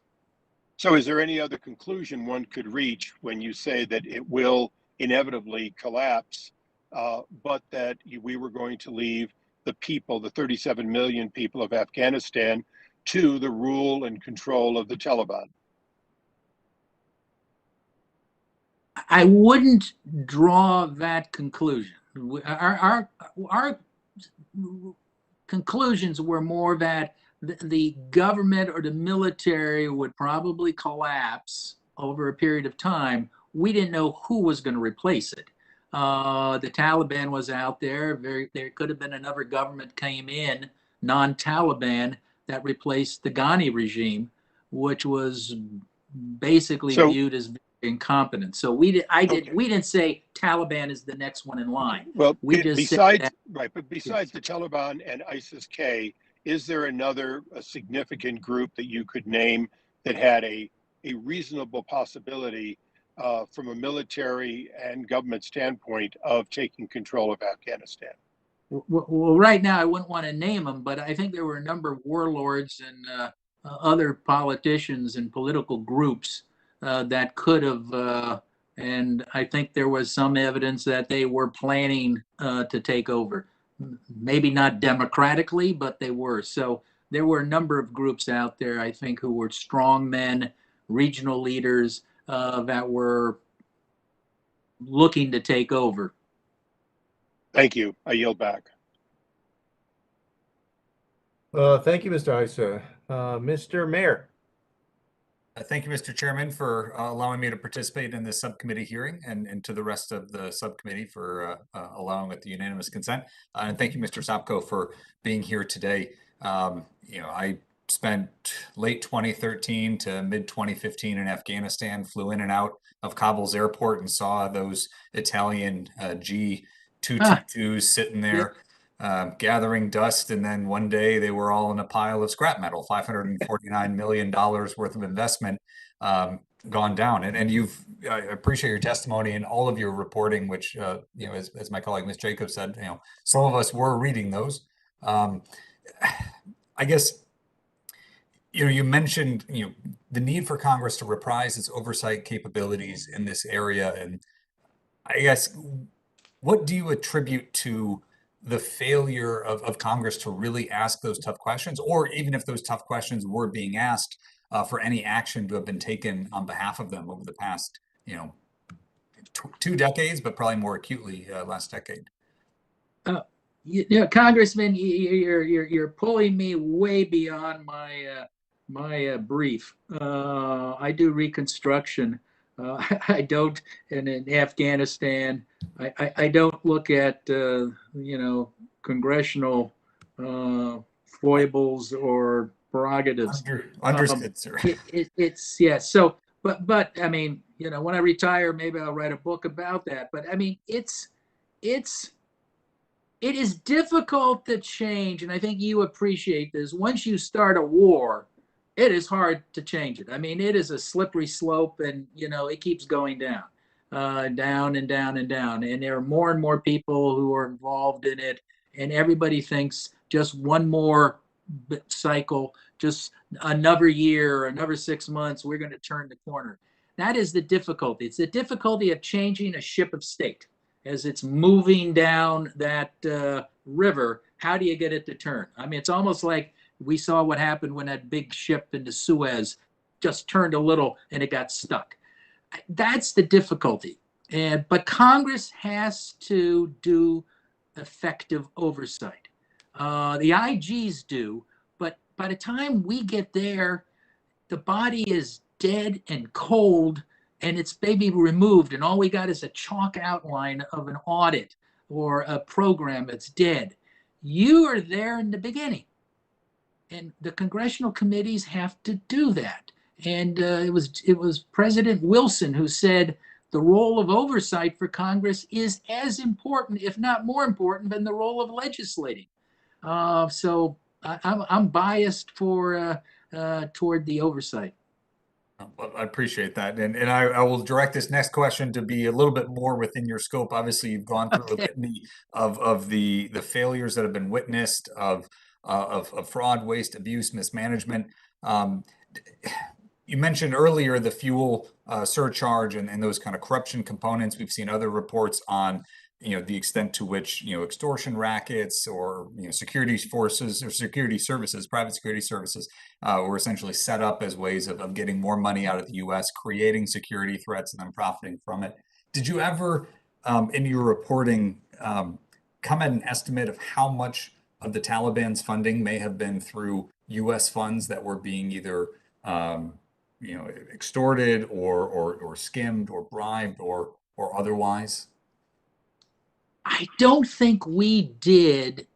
S6: So is there any other conclusion one could reach when you say that it will inevitably collapse, but that we were going to leave the people, the 37 million people of Afghanistan, to the rule and control of the Taliban?
S3: I wouldn't draw that conclusion. Our conclusions were more that the government or the military would probably collapse over a period of time. We didn't know who was going to replace it. The Taliban was out there. There could have been another government came in, non-Taliban, that replaced the Ghani regime, which was basically viewed as incompetent. So we didn't say Taliban is the next one in line.
S6: Well,
S3: we just
S6: besides the Taliban and ISIS-K, is there another significant group that you could name that had a reasonable possibility from a military and government standpoint of taking control of Afghanistan?
S3: well, right now I wouldn't want to name them, but I think there were a number of warlords and other politicians and political groups that could have, and I think there was some evidence that they were planning to take over. Maybe not democratically, but they were. So there were a number of groups out there, I think, who were strong men, regional leaders that were looking to take over.
S6: Thank you. I yield back.
S1: Thank you, Mr. Isa. Mr. Mayor.
S7: Thank you, Mr. Chairman, for allowing me to participate in this subcommittee hearing, and to the rest of the subcommittee for allowing with the unanimous consent. And thank you, Mr. Sopko, for being here today. I spent late 2013 to mid 2015 in Afghanistan, flew in and out of Kabul's airport and saw those Italian G222s sitting there gathering dust. And then one day they were all in a pile of scrap metal, $549 million worth of investment gone down. And I appreciate your testimony and all of your reporting, which, as my colleague, Ms. Jacobs said, some of us were reading those. I guess, you mentioned, the need for Congress to reprise its oversight capabilities in this area. And I guess, what do you attribute to the failure of Congress to really ask those tough questions, or even if those tough questions were being asked, for any action to have been taken on behalf of them over the past, 2 decades, but probably more acutely last decade?
S3: Congressman, you're pulling me way beyond my brief. I do Reconstruction. I don't, and in Afghanistan, I don't look at congressional foibles or prerogatives.
S7: Understood, sir.
S3: It's yeah. So, but I mean, when I retire, maybe I'll write a book about that. But I mean, it is difficult to change, and I think you appreciate this. Once you start a war, it is hard to change it. I mean, it is a slippery slope, and it keeps going down, down and down and down. And there are more and more people who are involved in it, and everybody thinks just one more cycle, just another year or another 6 months, we're going to turn the corner. That is the difficulty. It's the difficulty of changing a ship of state as it's moving down that river. How do you get it to turn? I mean, it's almost like we saw what happened when that big ship in the Suez just turned a little and it got stuck. That's the difficulty. But Congress has to do effective oversight. The IGs do, but by the time we get there, the body is dead and cold, and it's maybe removed, and all we got is a chalk outline of an audit or a program that's dead. You are there in the beginning, and the congressional committees have to do that. And it was President Wilson who said the role of oversight for Congress is as important, if not more important, than the role of legislating. So I'm biased toward the oversight.
S7: Well, I appreciate that. And I will direct this next question to be a little bit more within your scope. Obviously, you've gone through a litany of the failures that have been witnessed of fraud, waste, abuse, mismanagement. You mentioned earlier the fuel surcharge and those kind of corruption components. We've seen other reports on the extent to which extortion rackets or security forces or security services, private security services, were essentially set up as ways of getting more money out of the U.S., creating security threats and then profiting from it. Did you ever, in your reporting, come at an estimate of how much of the Taliban's funding may have been through U.S. funds that were being either extorted or skimmed or bribed or otherwise?
S3: I don't think we did.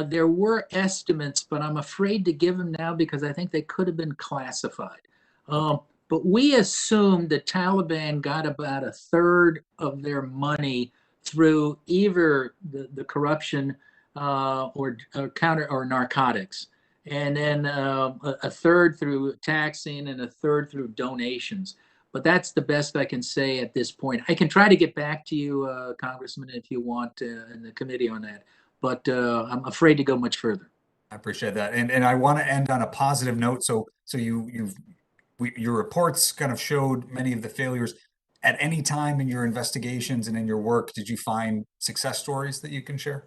S3: There were estimates, but I'm afraid to give them now because I think they could have been classified. But we assumed the Taliban got about a third of their money through either the corruption or narcotics, and then a third through taxing and a third through donations. But that's the best I can say at this point. I can try to get back to you, Congressman, if you want, in the committee on that. but I'm afraid to go much further.
S7: I appreciate that. And I want to end on a positive note. So your reports kind of showed many of the failures. At any time in your investigations and in your work, did you find success stories that you can share?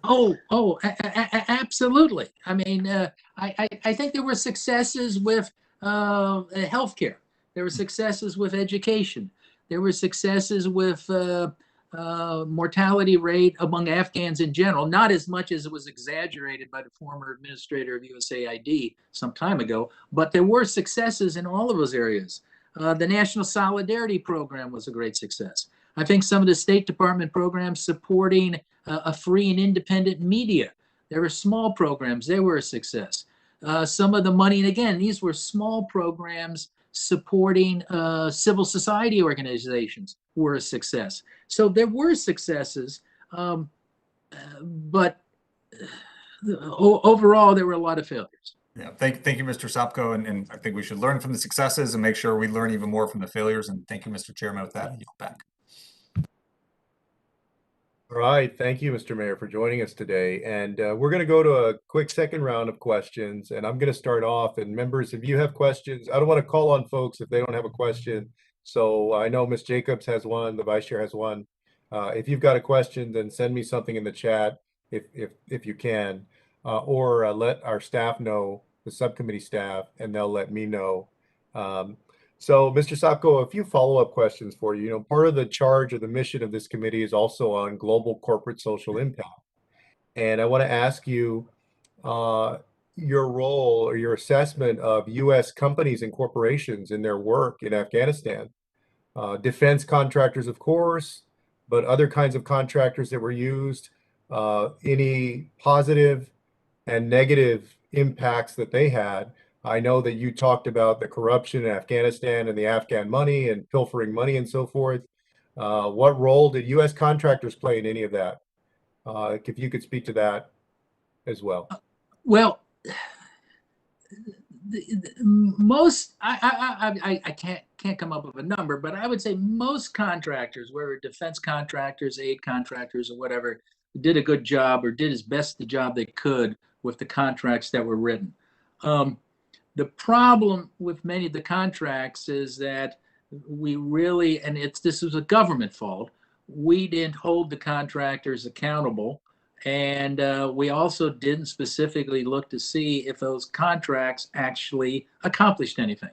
S3: Absolutely. I mean, I think there were successes with healthcare. There were successes with education. There were successes with mortality rate among Afghans in general, not as much as it was exaggerated by the former administrator of USAID some time ago, but there were successes in all of those areas. The National Solidarity Program was a great success. I think some of the State Department programs supporting a free and independent media, there were small programs, they were a success. Some of the money, and again, these were small programs supporting civil society organizations, were a success. So there were successes, but overall, there were a lot of failures.
S7: Yeah, thank you, Mr. Sopko, and I think we should learn from the successes and make sure we learn even more from the failures. And thank you, Mr. Chairman. With that, I yield back.
S1: All right, thank you, Mr. Mayor, for joining us today. And we're going to go to a quick second round of questions, and I'm going to start off. And members, if you have questions, I don't want to call on folks if they don't have a question. So I know Ms. Jacobs has one, the Vice Chair has one. If you've got a question, then send me something in the chat if you can, or let our staff know, the subcommittee staff, and they'll let me know. So, Mr. Sopko, a few follow-up questions for you. You know, part of the charge of the mission of this committee is also on global corporate social impact. And I want to ask you your role or your assessment of U.S. companies and corporations in their work in Afghanistan. Defense contractors, of course, but other kinds of contractors that were used, any positive and negative impacts that they had. I know that you talked about the corruption in Afghanistan and the Afghan money and pilfering money and so forth. What role did U.S. contractors play in any of that? If you could speak to that as well.
S3: Well, most, I can't come up with a number, but I would say most contractors, whether defense contractors, aid contractors, or whatever, did a good job or did as best the job they could with the contracts that were written. The problem with many of the contracts is that we really, and this was a government fault, we didn't hold the contractors accountable. And we also didn't specifically look to see if those contracts actually accomplished anything.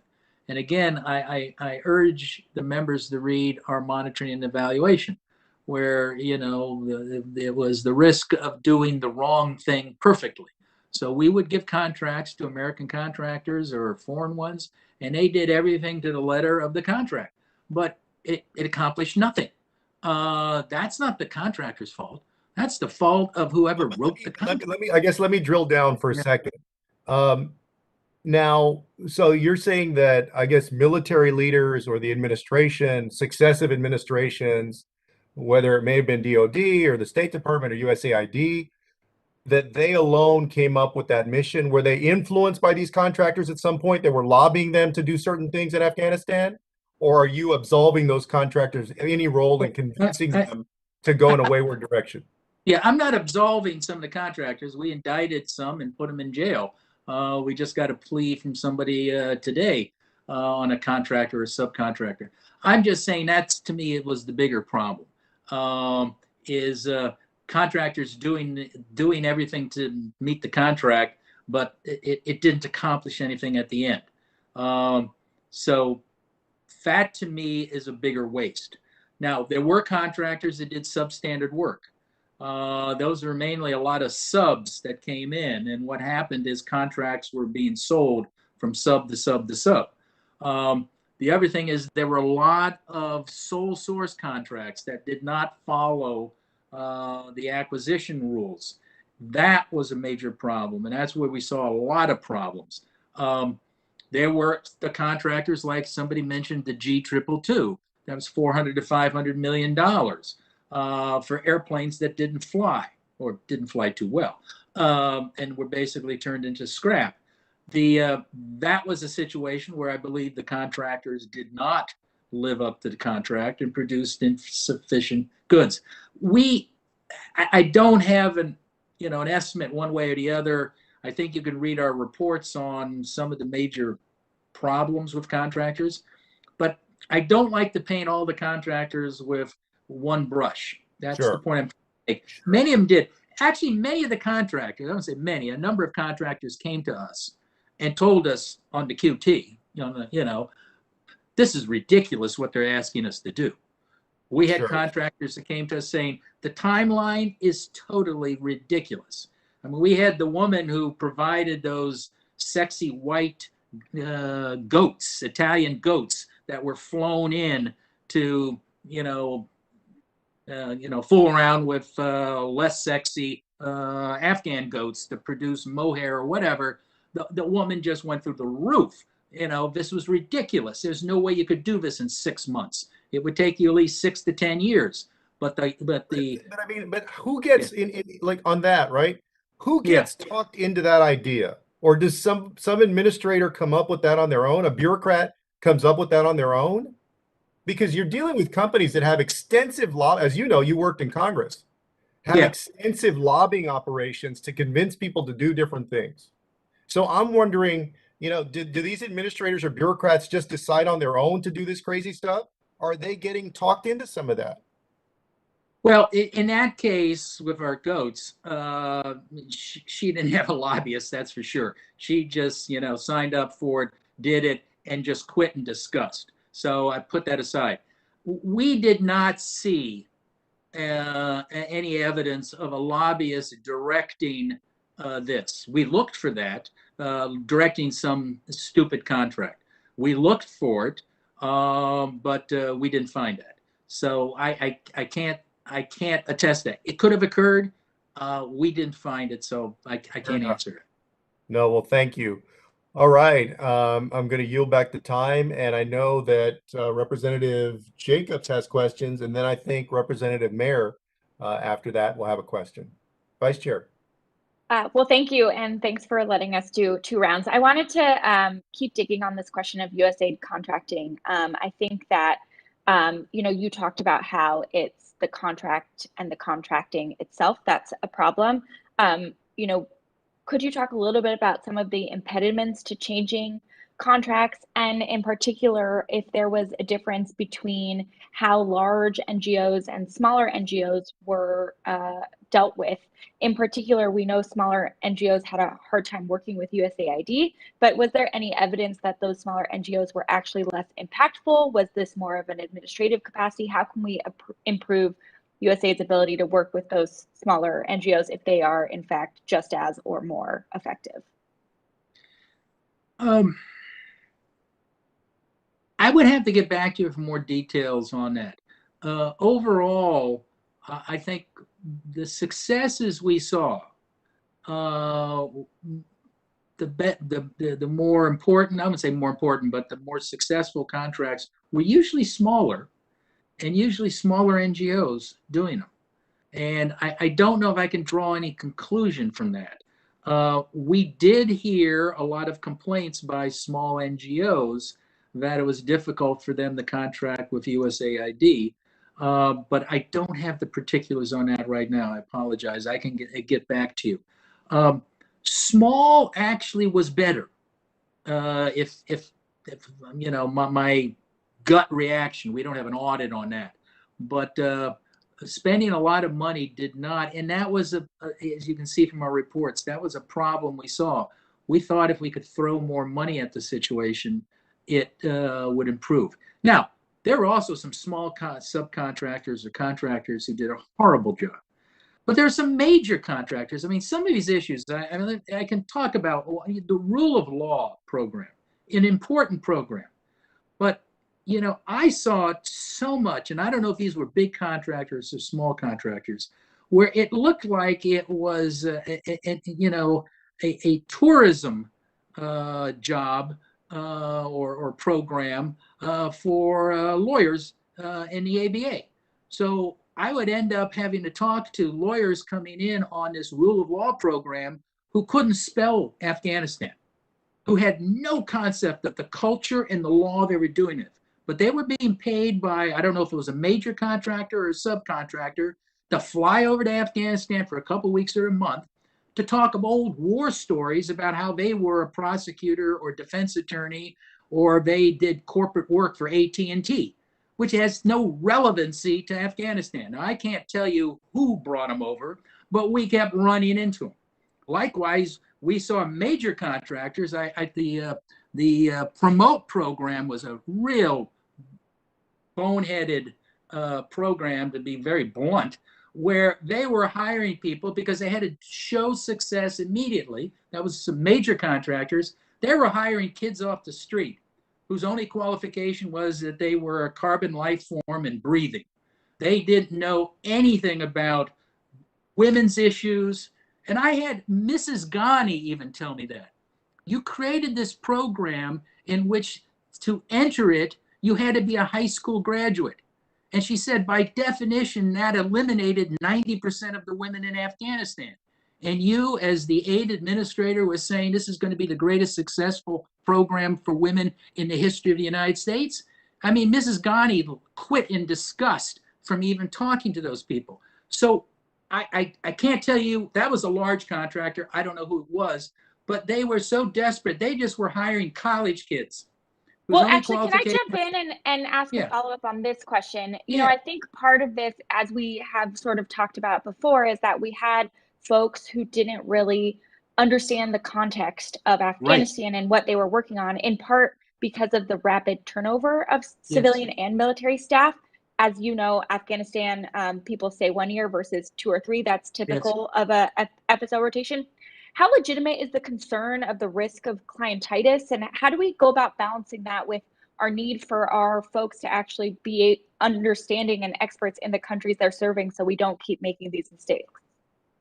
S3: And again, I urge the members to read our monitoring and evaluation, where, you know, there was the risk of doing the wrong thing perfectly. So we would give contracts to American contractors or foreign ones, and they did everything to the letter of the contract, but it accomplished nothing. That's not the contractor's fault. That's the fault of whoever wrote the contract.
S1: Let me drill down for a second. Now, so you're saying that, I guess, military leaders or the administration, successive administrations, whether it may have been DOD or the State Department or USAID, that they alone came up with that mission? Were they influenced by these contractors at some point? They were lobbying them to do certain things in Afghanistan? Or are you absolving those contractors any role in convincing them to go in a wayward direction?
S3: Yeah, I'm not absolving some of the contractors. We indicted some and put them in jail. We just got a plea from somebody today on a contractor or a subcontractor. I'm just saying that's, to me, it was the bigger problem, is contractors doing everything to meet the contract, but it didn't accomplish anything at the end. So that, to me, is a bigger waste. Now, there were contractors that did substandard work. Those were mainly a lot of subs that came in, and what happened is contracts were being sold from sub to sub to sub. The other thing is there were a lot of sole source contracts that did not follow the acquisition rules. That was a major problem, and that's where we saw a lot of problems. There were the contractors, like somebody mentioned, the G222. That was $400 to $500 million. For airplanes that didn't fly or didn't fly too well, and were basically turned into scrap. That was a situation where I believe the contractors did not live up to the contract and produced insufficient goods. I don't have an estimate one way or the other. I think you can read our reports on some of the major problems with contractors, but I don't like to paint all the contractors with one brush. That's the
S1: Sure.
S3: point I'm trying to make.
S1: Sure.
S3: Many of them did. Actually, many of the contractors, I don't say many, a number of contractors came to us and told us on the QT, this is ridiculous what they're asking us to do. We had
S1: Sure.
S3: contractors that came to us saying the timeline is totally ridiculous. I mean, we had the woman who provided those sexy white goats, Italian goats, that were flown in to, fool around with less sexy Afghan goats to produce mohair or whatever. The woman just went through the roof. This was ridiculous. There's no way you could do this in 6 months. It would take you at least 6 to 10 years. But
S1: who gets in like on that, right? Who gets talked into that idea? Or does some administrator come up with that on their own? A bureaucrat comes up with that on their own? Because you're dealing with companies that have extensive as you know, you worked in Congress, have extensive lobbying operations to convince people to do different things. So I'm wondering, do these administrators or bureaucrats just decide on their own to do this crazy stuff? Or are they getting talked into some of that?
S3: Well, in that case, with our goats, she didn't have a lobbyist, that's for sure. She just, signed up for it, did it, and just quit in disgust. So I put that aside. We did not see any evidence of a lobbyist directing this. We looked for that, directing some stupid contract. We looked for it, but we didn't find that. So I can't attest that. It could have occurred. We didn't find it, so I can't answer it.
S1: No, well, thank you. All right, I'm going to yield back the time, and I know that Representative Jacobs has questions, and then I think Representative Mayer after that will have a question. Vice Chair.
S4: Well, thank you, and thanks for letting us do 2 rounds. I wanted to keep digging on this question of USAID contracting. I think that you talked about how it's the contract and the contracting itself that's a problem. Could you talk a little bit about some of the impediments to changing contracts, and in particular, if there was a difference between how large NGOs and smaller NGOs were dealt with? In particular, we know smaller NGOs had a hard time working with USAID, but was there any evidence that those smaller NGOs were actually less impactful? Was this more of an administrative capacity? How can we improve USAID's ability to work with those smaller NGOs if they are, in fact, just as or more effective?
S3: I would have to get back to you for more details on that. Overall, I think the successes we saw, the more important, I wouldn't say more important, but the more successful contracts were usually smaller, and usually smaller NGOs doing them. And I don't know if I can draw any conclusion from that. We did hear a lot of complaints by small NGOs that it was difficult for them to contract with USAID. But I don't have the particulars on that right now. I apologize. I can get back to you. Small actually was better. If my gut reaction, we don't have an audit on that, but spending a lot of money did not, and that was as you can see from our reports, that was a problem we saw. We thought if we could throw more money at the situation, it would improve. Now, there were also some small subcontractors or contractors who did a horrible job. But there are some major contractors. I mean, some of these issues, I can talk about the rule of law program, an important program. But, I saw it so much, and I don't know if these were big contractors or small contractors, where it looked like it was, a tourism job or program for lawyers in the ABA. So I would end up having to talk to lawyers coming in on this rule of law program who couldn't spell Afghanistan, who had no concept of the culture and the law they were doing it. But they were being paid by, I don't know if it was a major contractor or a subcontractor, to fly over to Afghanistan for a couple of weeks or a month to talk of old war stories about how they were a prosecutor or defense attorney, or they did corporate work for AT&T, which has no relevancy to Afghanistan. Now, I can't tell you who brought them over, but we kept running into them. Likewise, we saw major contractors. The Promote program was a real boneheaded program, to be very blunt, where they were hiring people because they had to show success immediately. That was some major contractors. They were hiring kids off the street whose only qualification was that they were a carbon life form and breathing. They didn't know anything about women's issues. And I had Mrs. Ghani even tell me that. You created this program in which to enter it, you had to be a high school graduate. And she said, by definition, that eliminated 90% of the women in Afghanistan. And you, as the aid administrator, was saying this is going to be the greatest successful program for women in the history of the United States. I mean, Mrs. Ghani quit in disgust from even talking to those people. So I can't tell you, that was a large contractor. I don't know who it was, but they were so desperate. They just were hiring college kids.
S4: Well, actually, can I jump in and ask a follow-up on this question? You know, I think part of this, as we have sort of talked about before, is that we had folks who didn't really understand the context of Afghanistan and what they were working on, in part because of the rapid turnover of civilian and military staff. As you know, Afghanistan, people say 1 year versus 2 or 3. That's typical of a FSO rotation. How legitimate is the concern of the risk of clientitis, and how do we go about balancing that with our need for our folks to actually be understanding and experts in the countries they're serving, so we don't keep making these mistakes?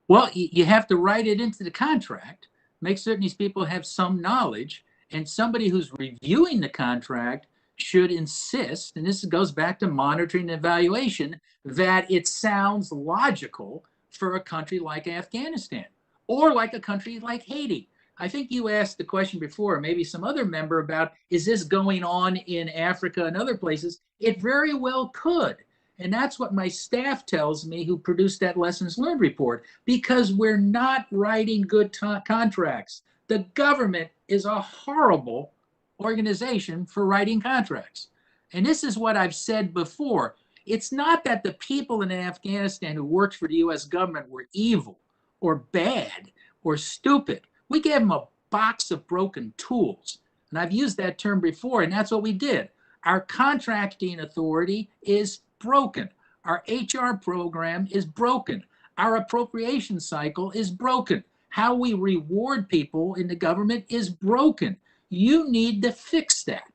S3: Well, you have to write it into the contract, make certain these people have some knowledge, and somebody who's reviewing the contract should insist, and this goes back to monitoring and evaluation, that it sounds logical for a country like Afghanistan or like a country like Haiti. I think you asked the question before, maybe some other member, about, is this going on in Africa and other places? It very well could. And that's what my staff tells me, who produced that lessons learned report, because we're not writing good contracts. The government is a horrible organization for writing contracts. And this is what I've said before. It's not that the people in Afghanistan who worked for the US government were evil or bad or stupid. We gave them a box of broken tools. And I've used that term before, and that's what we did. Our contracting authority is broken. Our HR program is broken. Our appropriation cycle is broken. How we reward people in the government is broken. You need to fix that.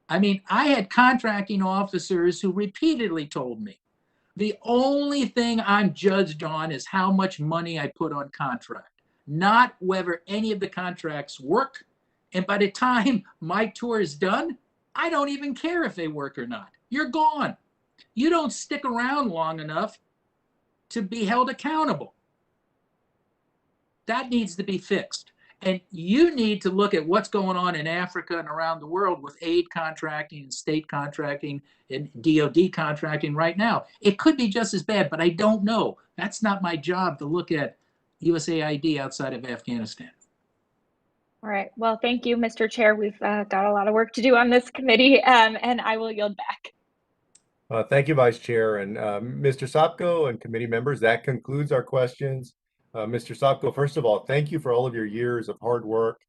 S3: I mean, I had contracting officers who repeatedly told me, the only thing I'm judged on is how much money I put on contract, not whether any of the contracts work. And by the time my tour is done, I don't even care if they work or not. You're gone. You don't stick around long enough to be held accountable. That needs to be fixed. And you need to look at what's going on in Africa and around the world with aid contracting and state contracting and DOD contracting right now. It could be just as bad, but I don't know. That's not my job to look at USAID outside of Afghanistan.
S4: All right. Well, thank you, Mr. Chair. We've got a lot of work to do on this committee, and I will yield back.
S1: Thank you, Vice Chair. And Mr. Sopko and committee members, that concludes our questions. Mr. Sopko, first of all, thank you for all of your years of hard work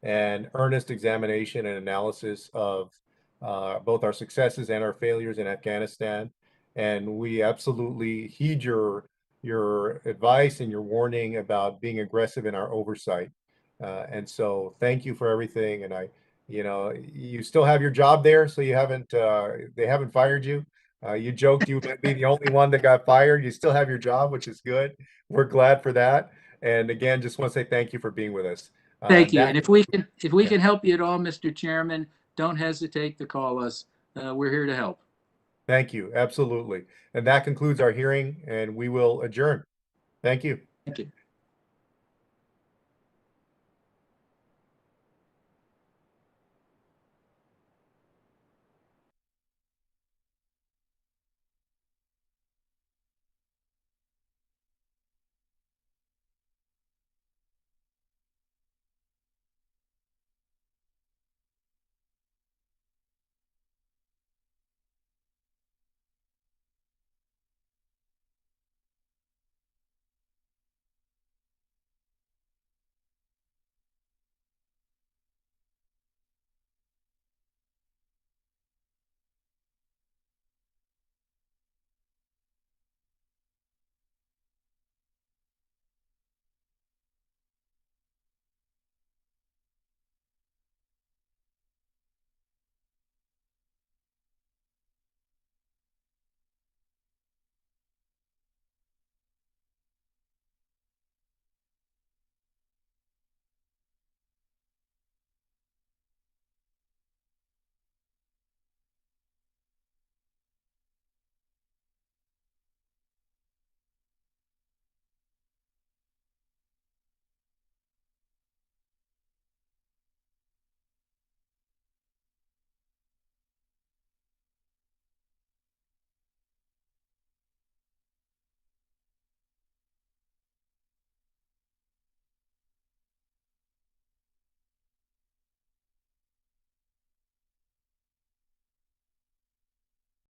S1: and earnest examination and analysis of both our successes and our failures in Afghanistan. And we absolutely heed your advice and your warning about being aggressive in our oversight. And so thank you for everything. And you still have your job there, so you haven't, they haven't fired you. You joked you would be the only one that got fired. You still have your job, which is good. We're glad for that. And again, just want to say thank you for being with us.
S3: Thank you. And if we can help you at all, Mr. Chairman, don't hesitate to call us. We're here to help.
S1: Thank you. Absolutely. And that concludes our hearing, and we will adjourn. Thank you.
S3: Thank you.